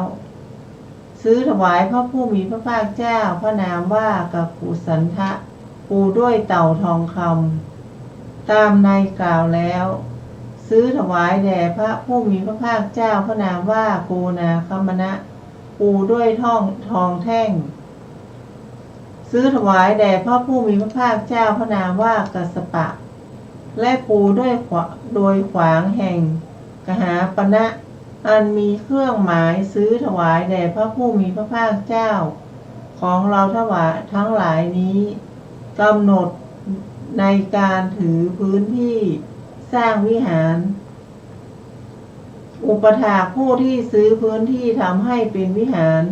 ซื้อถวายพระผู้มีพระภาคเจ้าพระนามว่ากักกุสันทะปูด้วยเต่าทองคำตามในกล่าวแล้ว ซื้อถวายแด่พระผู้มีพระภาคเจ้าพระนามว่าโกนาคมณะปูด้วยทองแท่ง ซื้อถวายแด่พระผู้มีพระภาคเจ้าพระนามว่ากัสสปะและปูด้วยโดยขวางแห่งกหาปณะอันมีเครื่องหมายซื้อถวายแด่พระผู้มีพระภาคเจ้าของเราถวายทั้งหลายนี้กำหนดในการถือพื้นที่สร้างวิหาร อุปถากผู้ที่ซื้อพื้นที่ทำให้เป็นวิหาร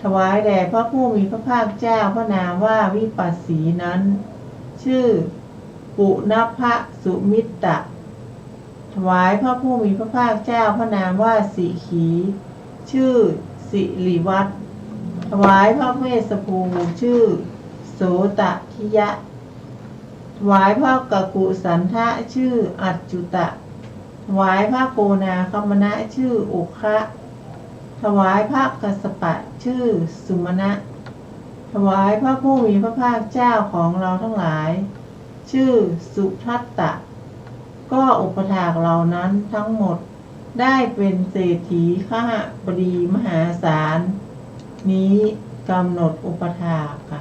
ถวายแด่พระผู้มีพระภาคเจ้าพระนามว่าวิปัสสีนั้นชื่อปุณพะสุมิตตะถวายพระผู้มีพระภาคเจ้าพระนามว่าสิขีชื่อสิริวัตรถวายพระเวสสภูชื่อโสตทิยะถวายพระกักกุสันทะชื่ออัจจุตะถวายพระโกนาคมณะชื่ออุคะถวายพระกัสสปะชื่อสุมาณะถวายพระผู้มีพระภาคเจ้าของเราทั้งหลายชื่อสุทัตตะก็อุปถากเหล่านั้นทั้งหมดได้เป็นเศรษฐีขหบดีมหาศาลนี้กำหนดอุปถากค่ะ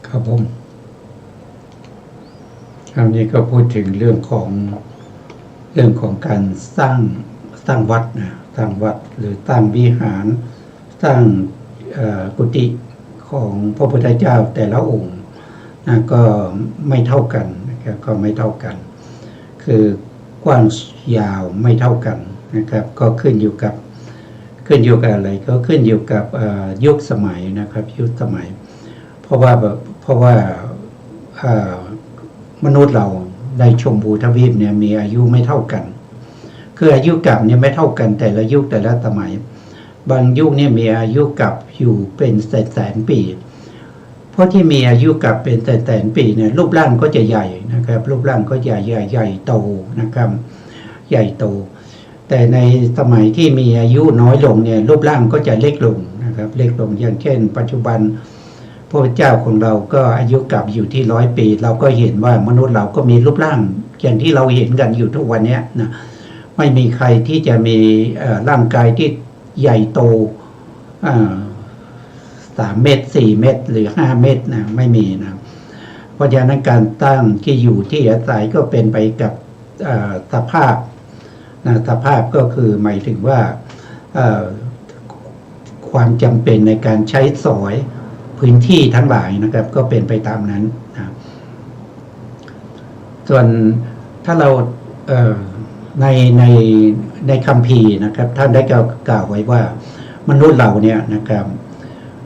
ครับผมคราวนี้ก็พูดถึงเรื่องของการสร้างวัดนะสร้างวัดหรือสร้างวิหารสร้างกุฏิของพระพุทธเจ้าแต่ละองค์นะก็ไม่เท่ากันนะครับก็ไม่เท่ากัน คือกว้างยาวไม่เท่ากันนะครับก็ขึ้นอยู่กับอะไรก็ขึ้นอยู่กับยุคสมัยนะครับยุคสมัยเพราะว่ามนุษย์เราในชมพูทวีปเนี่ยมีอายุไม่เท่ากันคืออายุกับเนี่ยไม่เท่ากันแต่ละยุคแต่ละสมัยบางยุคเนี่ยมีอายุกับอยู่เป็นแสนปีเพราะที่มีอายุกับเป็นแสนปีเนี่ยรูปร่างก็จะใหญ่นะครับรูปร่างก็ใหญ่โตนะครับใหญ่โตแต่ในสมัยที่มีอายุน้อยลงเนี่ยรูปร่างก็จะเล็กลงนะครับเล็กลงอย่างเช่นปัจจุบันพระเจ้าของเราก็อายุกับอยู่ที่100 ปีเราก็เห็นว่ามนุษย์เราก็มีรูปร่างอย่างที่เราเห็นกันอยู่ทุกวันนี้นะไม่มีใครที่จะมีร่างกายที่ใหญ่โต3 เมตร 4 เมตรหรือ5 เมตรนะไม่มีนะเพราะฉะนั้นการตั้งที่อยู่ที่อาศัยก็เป็นไปกับสภาพนะสภาพก็คือหมายถึงว่าความจำเป็นในการใช้สอยพื้นที่ทั้งหลายนะครับก็เป็นไปตามนั้นนะส่วนถ้าเราในคัมภีร์นะครับท่านได้กล่าวไว้ว่ามนุษย์เราเนี่ยนะครับ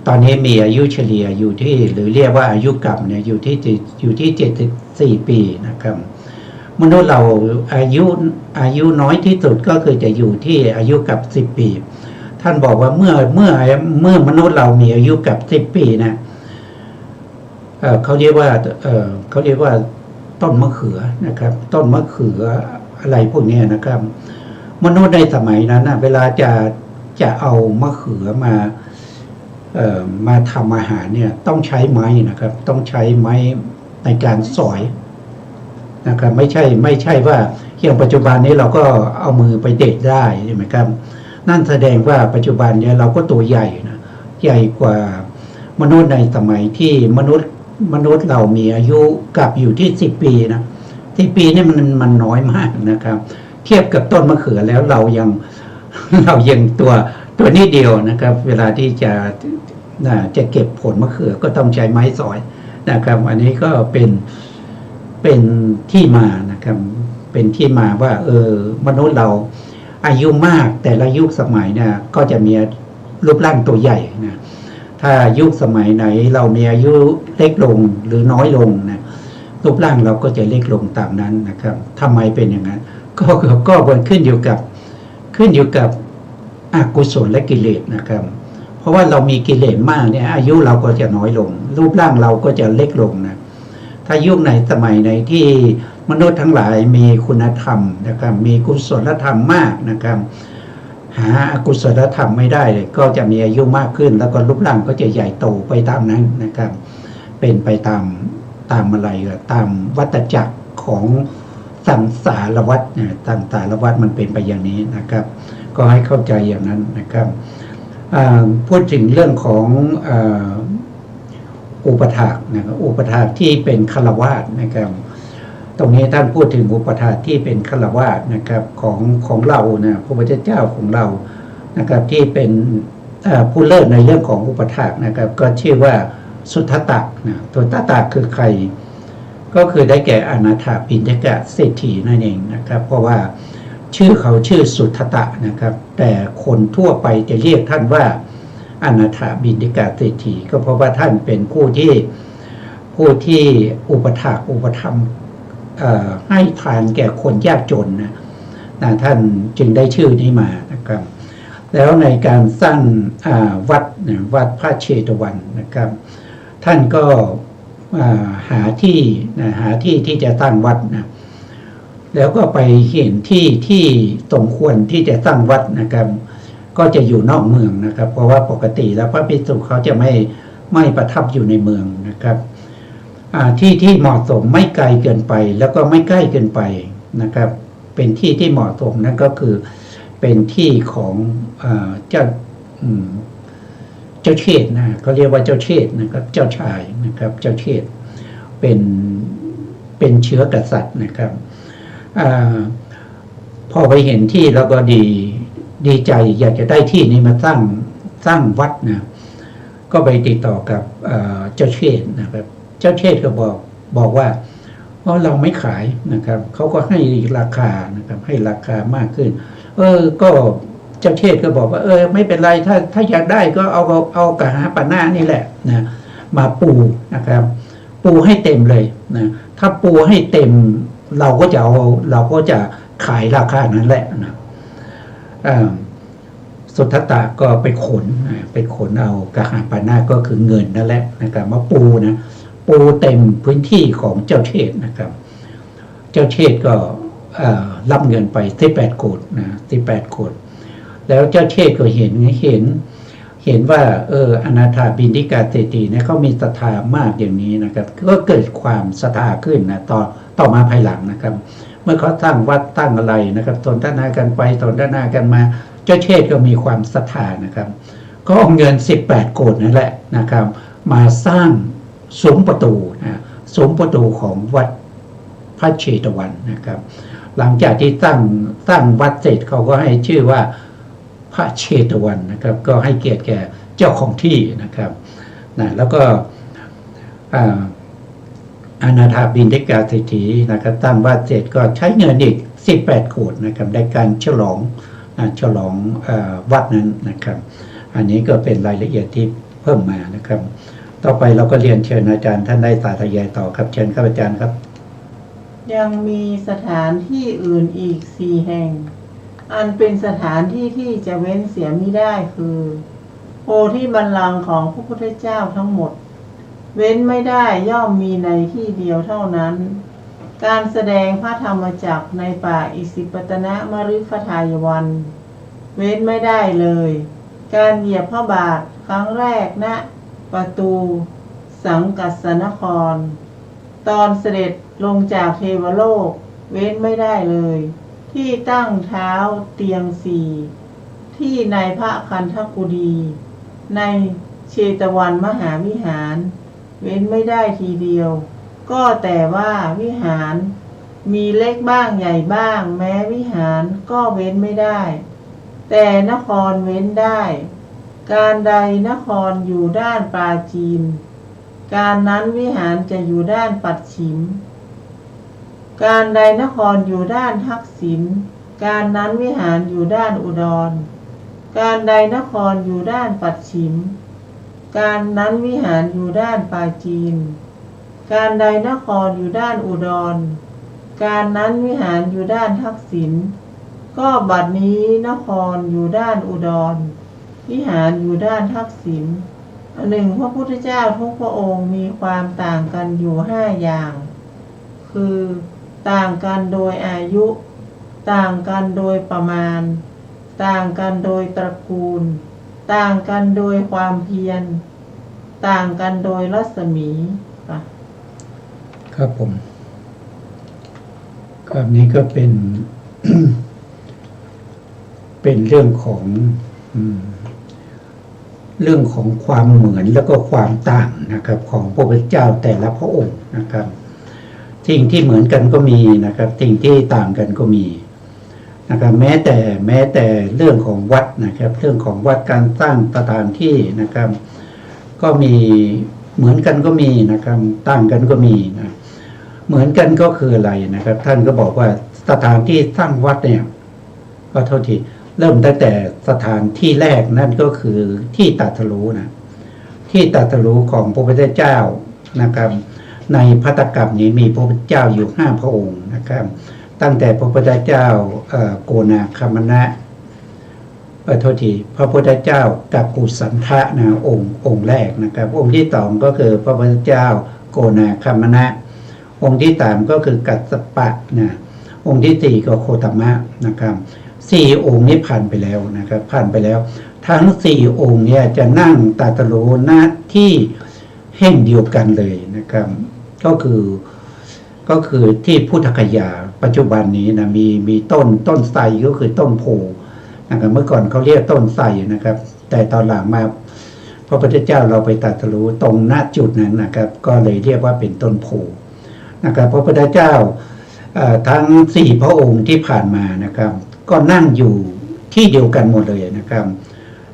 ตอนนี้มีอายุเฉลี่ยอยู่ที่หรือเรียกว่าอายุกรรมเนี่ยอยู่ที่74 ปีนะครับมนุษย์เราอายุน้อยที่สุดก็คือจะอยู่ที่อายุกับ10 ปีท่านบอกว่าเมื่อมนุษย์เรามีอายุกับ10 ปีนะเขาเรียกว่าต้นมะเขือนะครับต้นมะเขืออะไรพวกนี้นะครับมนุษย์ในสมัยนั้นนะเวลาจะเอามะเขือมาทำอาหารเนี่ยต้องใช้ไม้นะครับต้องใช้ไม้ในการสอยนะครับไม่ใช่ว่าอย่างปัจจุบันนี้เราก็เอามือไปเด็ดได้ใช่ไหมครับนั่นแสดงว่าปัจจุบันเนี่ยเราก็ตัวใหญ่นะใหญ่กว่ามนุษย์ในสมัยที่มนุษย์เรามีอายุกับอยู่ที่10 ปีนะ10 ปีนี่มันน้อยมากนะครับเทียบกับต้นมะเขือแล้วเรายังตัวนี้เดียวนะครับเวลาที่จะเก็บผลมะเขือก็ต้องใช้ไม้สอยนะครับอันนี้ก็เป็นที่มานะครับเป็นที่มาว่ามนุษย์เราอายุมากแต่ละยุคสมัยเนี่ยก็จะมีรูปร่างตัวใหญ่นะถ้ายุคสมัยไหนเรามีอายุเล็กลงหรือน้อยลงนะรูปร่างเราก็จะเล็กลงตามนั้นนะครับทำไมเป็นอย่างนั้นก็ขึ้นอยู่กับ อกุศลและกิเลสนะครับ เพราะว่าเรามีกิเลสมากเนี่ยอายุเราก็จะน้อยลง รูปร่างเราก็จะเล็กลงนะถ้ายุคในสมัยในที่มนุษย์ทั้งหลายมีคุณธรรมนะครับมีกุศลธรรมมากนะครับหาอกุศลธรรมไม่ได้เลยก็จะมีอายุมากขึ้น แล้วก็รูปร่างก็จะใหญ่โตไปตามนั้นนะครับเป็นไปตามอะไรตามวัฏจักรของสังสารวัฏเนี่ยสังสารวัฏมันเป็นไปอย่างนี้นะครับก็ให้เข้าใจอย่างนั้นนะครับพูดถึงเรื่องของอุปถากนะครับอุปถากที่เป็นฆราวาสนะครับตรงนี้ท่านพูดถึงอุปถากที่เป็นฆราวาสนะครับของเรานะพระพุทธเจ้าของเรานะครับที่เป็นผู้เลิศในเรื่องของอุปถากนะครับก็ชื่อว่าสุทัตตะนะสุทัตตะคือใครก็คือได้แก่อนาถปิณฑกเศรษฐีนั่นเองนะครับเพราะว่าชื่อเขาชื่อสุทัตตะนะครับแต่คนทั่วไปจะเรียกท่านว่าอนาถบิณฑกเศรษฐีก็เพราะว่าท่านเป็นผู้ที่อุปถากอุปถัมภ์ให้ทานแก่คนยากจนนะท่านจึงได้ชื่อนี้มานะครับแล้วในการสร้างวัดพระเชตวันนะครับท่านก็หาที่ที่จะตั้งวัดนะแล้วก็ไปเห็นที่สมควรที่จะตั้งวัดนะครับก็จะอยู่นอกเมืองนะครับเพราะว่าปกติแล้วพระภิกษุเขาจะไม่ประทับอยู่ในเมืองนะครับที่เหมาะสมไม่ไกลเกินไปแล้วก็ไม่ใกล้เกินไปนะครับเป็นที่เหมาะสมนั่นก็คือเป็นที่ของเจ้าเชษนะเขาเรียกว่าเจ้าเชษนะครับเจ้าชายนะครับเจ้าเชษเป็นเชื้อกษัตริย์นะครับพอไปเห็นที่แล้วก็ดีใจอยากจะได้ที่นี้มาสร้างวัดนะก็ไปติดต่อกับเจ้าเชษนะครับเจ้าเชษก็บอกว่าเพราะเราไม่ขายนะครับเขาก็ให้ราคานะครับให้ราคามากขึ้นก็เจ้าเชษก็บอกว่าไม่เป็นไรถ้าอยากได้ก็เอากระหาปะหน้านี่แหละนะมาปูนะครับปูให้เต็มเลยนะถ้าปูให้เต็มเราก็จะขายราคานั้นแหละนะสุทัตตะก็ไปขนเอากระหาปะหน้าก็คือเงินนั่นแหละนะครับมาปูเต็มพื้นที่ของเจ้าเชษนะครับเจ้าเชษก็รับเงินไป18 โกฏนะ18 โกฏแล้วเจ้าเชษก็เห็นว่าอนาถบิณฑกเศรษฐีเนี่ยเขามีศรัทธามากอย่างนี้นะครับก็เกิดความศรัทธาขึ้นนะต่อมาภายหลังนะครับเมื่อเขาตั้งวัดตั้งอะไรนะครับสนทนากันไปสนทนากันมาเจ้าเชษก็มีความศรัทธานะครับก็เอาเงิน18 โกฏนั่นแหละนะครับมาสร้างซุ้มประตูของวัดพระเชตวันนะครับหลังจากที่ตั้งวัดเสร็จเขาก็ให้ชื่อว่าพระเชตวันนะครับก็ให้เกียรติแก่เจ้าของที่นะครับแล้วก็อนาถบิณฑกเศรษฐีนะครับตั้งวัดเสร็จก็ใช้เงินอีก18 โกฏนะครับในการฉลองวัดนั้นนะครับอันนี้ก็เป็นรายละเอียดที่เพิ่มมานะครับต่อไปเราก็เรียนเชิญอาจารย์ท่านได้สาธยายต่อครับเชิญครับอาจารย์ครับยังมีสถานที่อื่นอีก4 แห่งอันเป็นสถานที่ที่จะเว้นเสียไม่ได้คือโพธิบัลลังก์ของพระพุทธเจ้าทั้งหมดเว้นไม่ได้ย่อมมีในที่เดียวเท่านั้นการแสดงพระธรรมจักรในป่าอิสิปตนมฤคทายวัน เว้นไม่ได้เลยการเหยียบพระบาทครั้งแรกณประตูสังกัสสนครตอนเสด็จลงจากเทวโลกเว้นไม่ได้เลยที่ตั้งเท้าเตียง4ที่ในพระคันธกุฎีในเชตวันมหาวิหารเว้นไม่ได้ทีเดียวก็แต่ว่าวิหารมีเล็กบ้างใหญ่บ้างแม้วิหารก็เว้นไม่ได้แต่นครเว้นได้การใดนครอยู่ด้านปราจีนการนั้นวิหารจะอยู่ด้านปัจฉิมการใดนครอยู่ด้านทักษิณการนั้นวิหารอยู่ด้านอุดรการใดนครอยู่ด้านปัจฉิมการนั้นวิหารอยู่ด้านปราจีนการใดนครอยู่ด้านอุดรการนั้นวิหารอยู่ด้านทักษิณ ก็บัดนี้นครอยู่ด้านอุดร วิหารอยู่ด้านทักษิณอันหนึ่งพระพุทธเจ้าทุกพระองค์มีความต่างกันอยู่5 อย่าง คือต่างกันโดยอายุ ต่างกันโดยประมาณ ต่างกันโดยตระกูล ต่างกันโดยความเพียร ต่างกันโดยรัศมีค่ะ ครับผมครับนี้ก็เป็น เป็นเรื่องของเรื่องของความเหมือนแล้วก็ความต่างนะครับ ของพระพุทธเจ้าแต่ละพระองค์นะครับสิ่งที่เหมือนกันก็มีนะครับสิ่งที่ต่างกันก็มีนะครับแม้แต่เรื่องของวัดนะครับเรื่องของวัดการสร้างสถานที่นะครับ ก็มีเหมือนกันก็มีนะครับต่างกันก็มีนะเหมือนกันก็คืออะไรนะครับ ท่านก็บอกว่าสถานที่สร้างวัดเนี่ยก็เท่าที่เริ่มตั้งแต่สถานที่แรกนั่นก็คือที่ตรัสรู้นะที่ตรัสรู้ของพระพุทธเจ้านะครับในภัตตกัปนี้มีพระพุทธเจ้าอยู่5 พระองค์นะครับตั้งแต่พระพุทธเจ้าโกนาคัมมนะโทษทีพระพุทธเจ้ากัปกุสันทะนะองค์แรกนะครับองค์ที่2ก็คือพระพุทธเจ้าโกนาคัมมนะองค์ที่3ก็คือกัสสปะนะองค์ที่4ก็โคตมะนะครับ4 องค์นี้ผ่านไปแล้วนะครับผ่านไปแล้วทั้ง4 องค์เนี่ยจะนั่งตรัสรู้ณที่แห่งเดียวกันเลยนะครับก็คือที่พุทธคยาปัจจุบันนี้นะมีต้นไทรก็คือต้นโพนะครับเมื่อก่อนเขาเรียกต้นไทรนะครับแต่ตอนหลังมาพระพุทธเจ้าเราไปตรัสรู้ตรงณจุดนั้นนะครับก็เลยเรียกว่าเป็นต้นโพนะครับพระพุทธเจ้าทั้ง4 พระองค์ที่ผ่านมานะครับก็นั่งอยู่ที่เดียวกันหมดเลยนะครับ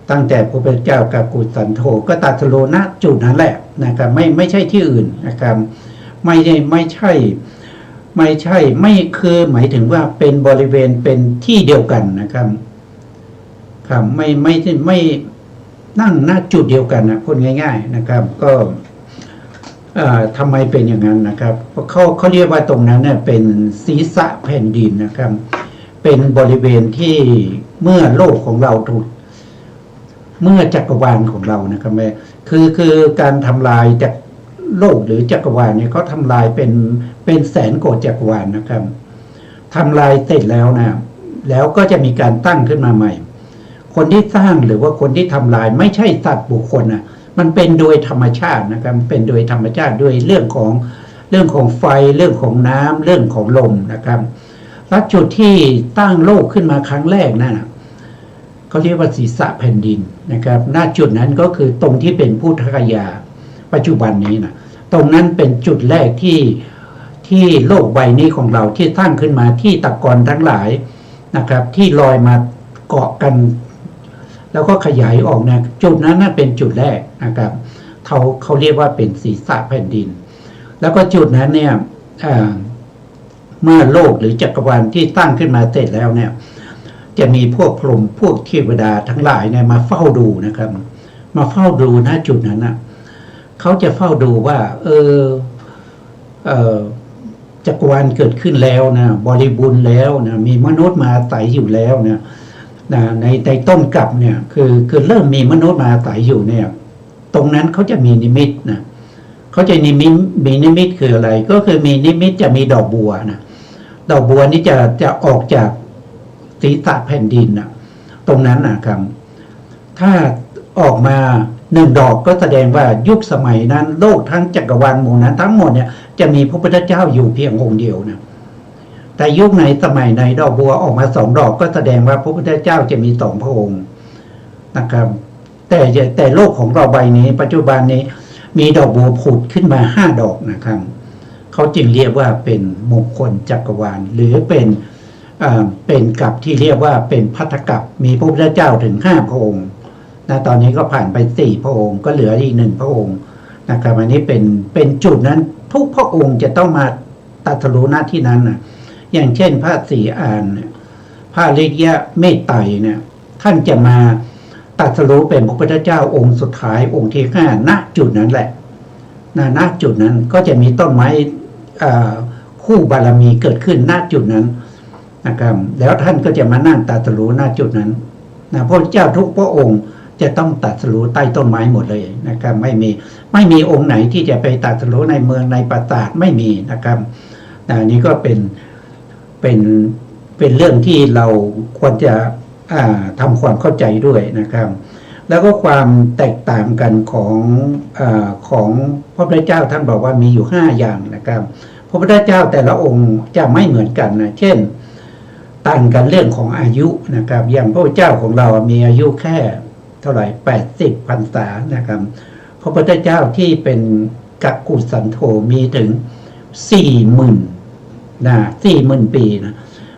ตั้งแต่พระพุทธเจ้ากัปกุสันโธก็ตรัสรู้ณจุดนั้นแหละนะครับไม่ใช่ที่อื่นนะครับไม่คือหมายถึงว่าเป็นบริเวณเป็นที่เดียวกันนะครับครับไม่นั่งหน้าจุดเดียวกันนะพูดง่ายๆนะครับก็ทำไมเป็นอย่างนั้นนะครับเขาเรียกว่าตรงนั้นเนี่ยเป็นศีรษะแผ่นดินนะครับเป็นบริเวณที่เมื่อโลกของเราถูกเมื่อจักรวาลของเรานะครับคือการทำลายจากโลกหรือจักรวาลเนี่ยเขาทำลายเป็นแสนโกฏจักรวาลนะครับทำลายเสร็จแล้วนะแล้วก็จะมีการตั้งขึ้นมาใหม่คนที่สร้างหรือว่าคนที่ทำลายไม่ใช่สัตว์บุคคลนะมันเป็นโดยธรรมชาตินะครับเป็นโดยธรรมชาติด้วยเรื่องของไฟเรื่องของน้ำเรื่องของลมนะครับและจุดที่ตั้งโลกขึ้นมาครั้งแรกนั่นนะเขาเรียกว่าศีรษะแผ่นดินนะครับณจุดนั้นก็คือตรงที่เป็นพุทธคยาปัจจุบันนี้นะตรงนั้นเป็นจุดแรกที่โลกใบนี้ของเราที่สร้างขึ้นมาที่ตะกอนทั้งหลายนะครับที่ลอยมาเกาะกันแล้วก็ขยายออกนะจุดนั้นน่ะเป็นจุดแรกนะครับเขาเรียกว่าเป็นศีรษะแผ่นดินแล้วก็จุดนั้นเนี่ยเมื่อโลกหรือจักรวาลที่ตั้งขึ้นมาเสร็จแล้วเนี่ยจะมีพวกพรหมพวกเทวดาทั้งหลายเนี่ยมาเฝ้าดูนะครับมาเฝ้าดูณจุดนั้นนะเขาจะเฝ้าดูว่าจักรวาลเกิดขึ้นแล้วนะบริบูรณ์แล้วนะมีมนุษย์มาอาศัยอยู่แล้วเนี่ยในต้นกลับเนี่ยคือเริ่มมีมนุษย์มาอาศัยอยู่เนี่ยตรงนั้นเขาจะมีนิมิตนะเขาจะมีนิมิตคืออะไรก็คือมีนิมิตจะมีดอกบัวนะดอกบัวนี้จะออกจากศีรษะแผ่นดินนะตรงนั้นนะครับถ้าออกมา1 ดอกก็แสดงว่ายุคสมัยนั้นโลกทั้งจักรวาลหมู่นั้นทั้งหมดเนี่ยจะมีพระพุทธเจ้าอยู่เพียงองค์เดียวนะแต่ยุคไหนสมัยไหนดอกบัวออกมา2 ดอกก็แสดงว่าพระพุทธเจ้าจะมี2 พระองค์นะครับแต่โลกของเราใบนี้ปัจจุบันนี้มีดอกบัวผุดขึ้นมา5 ดอกนะครับเขาจึงเรียกว่าเป็นมงคลจักรวาลหรือเป็นกัปที่เรียกว่าเป็นภัตตกัปมีพระพุทธเจ้าถึง5 พระองค์นะตอนนี้ก็ผ่านไป4 พระองค์ก็เหลืออีก1 พระองค์นะครับอันนี้เป็นจุดนั้นทุกพระองค์จะต้องมาตรัสรู้ณที่นั้นนะอย่างเช่นพระศรีอานพระอริยเมตไตรเนี่ยท่านจะมาตรัสรู้เป็นพระพุทธเจ้าองค์สุดท้ายองค์ที่5ณจุดนั้นแหละณจุดนั้นก็จะมีต้นไม้คู่บารมีเกิดขึ้นณจุดนั้น นะครับแล้วท่านก็จะมานั่งตรัสรู้ณจุดนั้นนะพระเจ้าทุกพระองค์จะต้องตรัสรู้ใต้ต้นไม้หมดเลยนะครับไม่มีองค์ไหนที่จะไปตรัสรู้ในเมืองในปราสาทไม่มีนะครับนี่ก็เป็นเรื่องที่เราควรจะทำความเข้าใจด้วยนะครับแล้วก็ความแตกต่างกันของพระพุทธเจ้าท่านบอกว่ามีอยู่5อย่างนะครับพระพุทธเจ้าแต่ละองค์จะไม่เหมือนกันนะเช่นต่างกันเรื่องของอายุนะครับอย่างพระพุทธเจ้าของเรามีอายุแค่เท่าไหร่80 พรรษานะครับพระพุทธเจ้าที่เป็นกักกุสันโธมีถึง 40,000 ปีนะ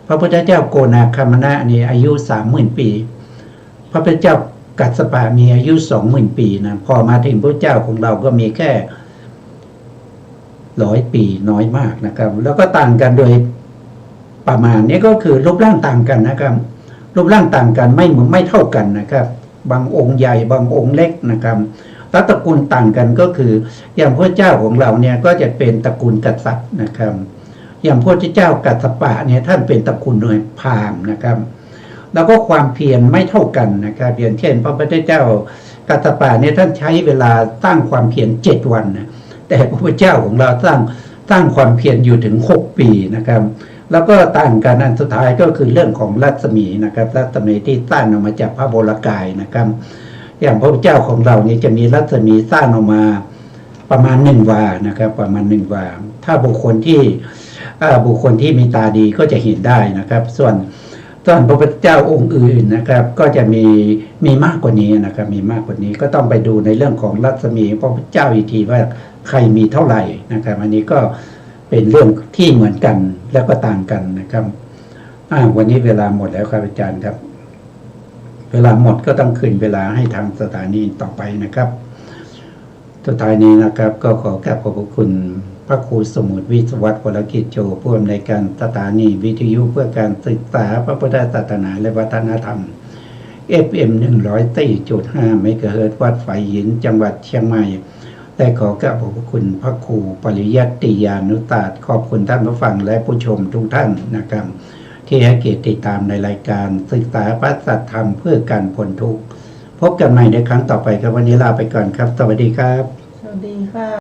พระพุทธเจ้าโกนาคามนะนี่อายุ 30,000 ปีพระพุทธเจ้ากัสสปะมีอายุ 20,000 ปีนะพอมาถึงพระเจ้าของเราก็มีแค่100 ปีน้อยมากนะครับแล้วก็ต่างกันโดยประมาณนี้ก็คือรูปร่างต่างกันนะครับรูปร่างต่างกันไม่เท่ากันนะครับบางองค์ใหญ่บางองค์เล็กนะครับแล้วตระกูลต่างกันก็คืออย่างพระเจ้าของเราเนี่ยก็จะเป็นตระกูลกษัตริย์นะครับอย่างพระเจ้ากัสสปะเนี่ยท่านเป็นตระกูลโดยพราหมณ์นะครับแล้วก็ความเพียรไม่เท่ากันนะครับอย่างเช่นพระพุทธเจ้ากัสสปะเนี่ยท่านใช้เวลาสร้างความเพียร7 วันนะแต่พระพุทธเจ้าของเราสร้างความเพียรอยู่ถึง6 ปีนะครับแล้วก็ต่างกันอันสุดท้ายก็คือเรื่องของรัศมีนะครับรัศมีที่สร้างออกมาจากพระวรกายนะครับอย่างพระพุทธเจ้าของเราเนี่ยจะมีรัศมีสร้างออกมาประมาณ1 วานะครับประมาณ1 วาถ้าบุคคลที่มีตาดีก็จะเห็นได้นะครับส่วนพระพุทธเจ้าองค์อื่นนะครับก็จะมีมากกว่านี้นะครับมีมากกว่านี้ก็ต้องไปดูในเรื่องของรัศมีพระพุทธเจ้าอีกทีว่าใครมีเท่าไหร่นะครับอันนี้ก็เป็นเรื่องที่เหมือนกันแล้วก็ต่างกันนะครับวันนี้เวลาหมดแล้วครับอาจารย์ครับเวลาหมดก็ต้องคืนเวลาให้ทางสถานีต่อไปนะครับสุดท้ายนี้นะครับก็ขอกราบขอบพระคุณพระครูสมุทรวิศวัตรวรกิจโจผู้อำนวยการสถานีวิทยุเพื่อการศึกษาพระพุทธศาสนาและวัฒนธรรม FM 104.5 เมกะเฮิรตซ์วัดฝายหินจังหวัดเชียงใหม่ได้ขอกราบขอบพระคุณพระครูปริยัติยานุตาสขอบคุณท่านผู้ฟังและผู้ชมทุกท่านนะครับที่ให้เกียรติติดตามในรายการศึกษาพระสัทธรรมเพื่อการพ้นทุกข์พบกันใหม่ในครั้งต่อไปครับวันนี้ลาไปก่อนครับสวัสดีครับสวัสดีค่ะ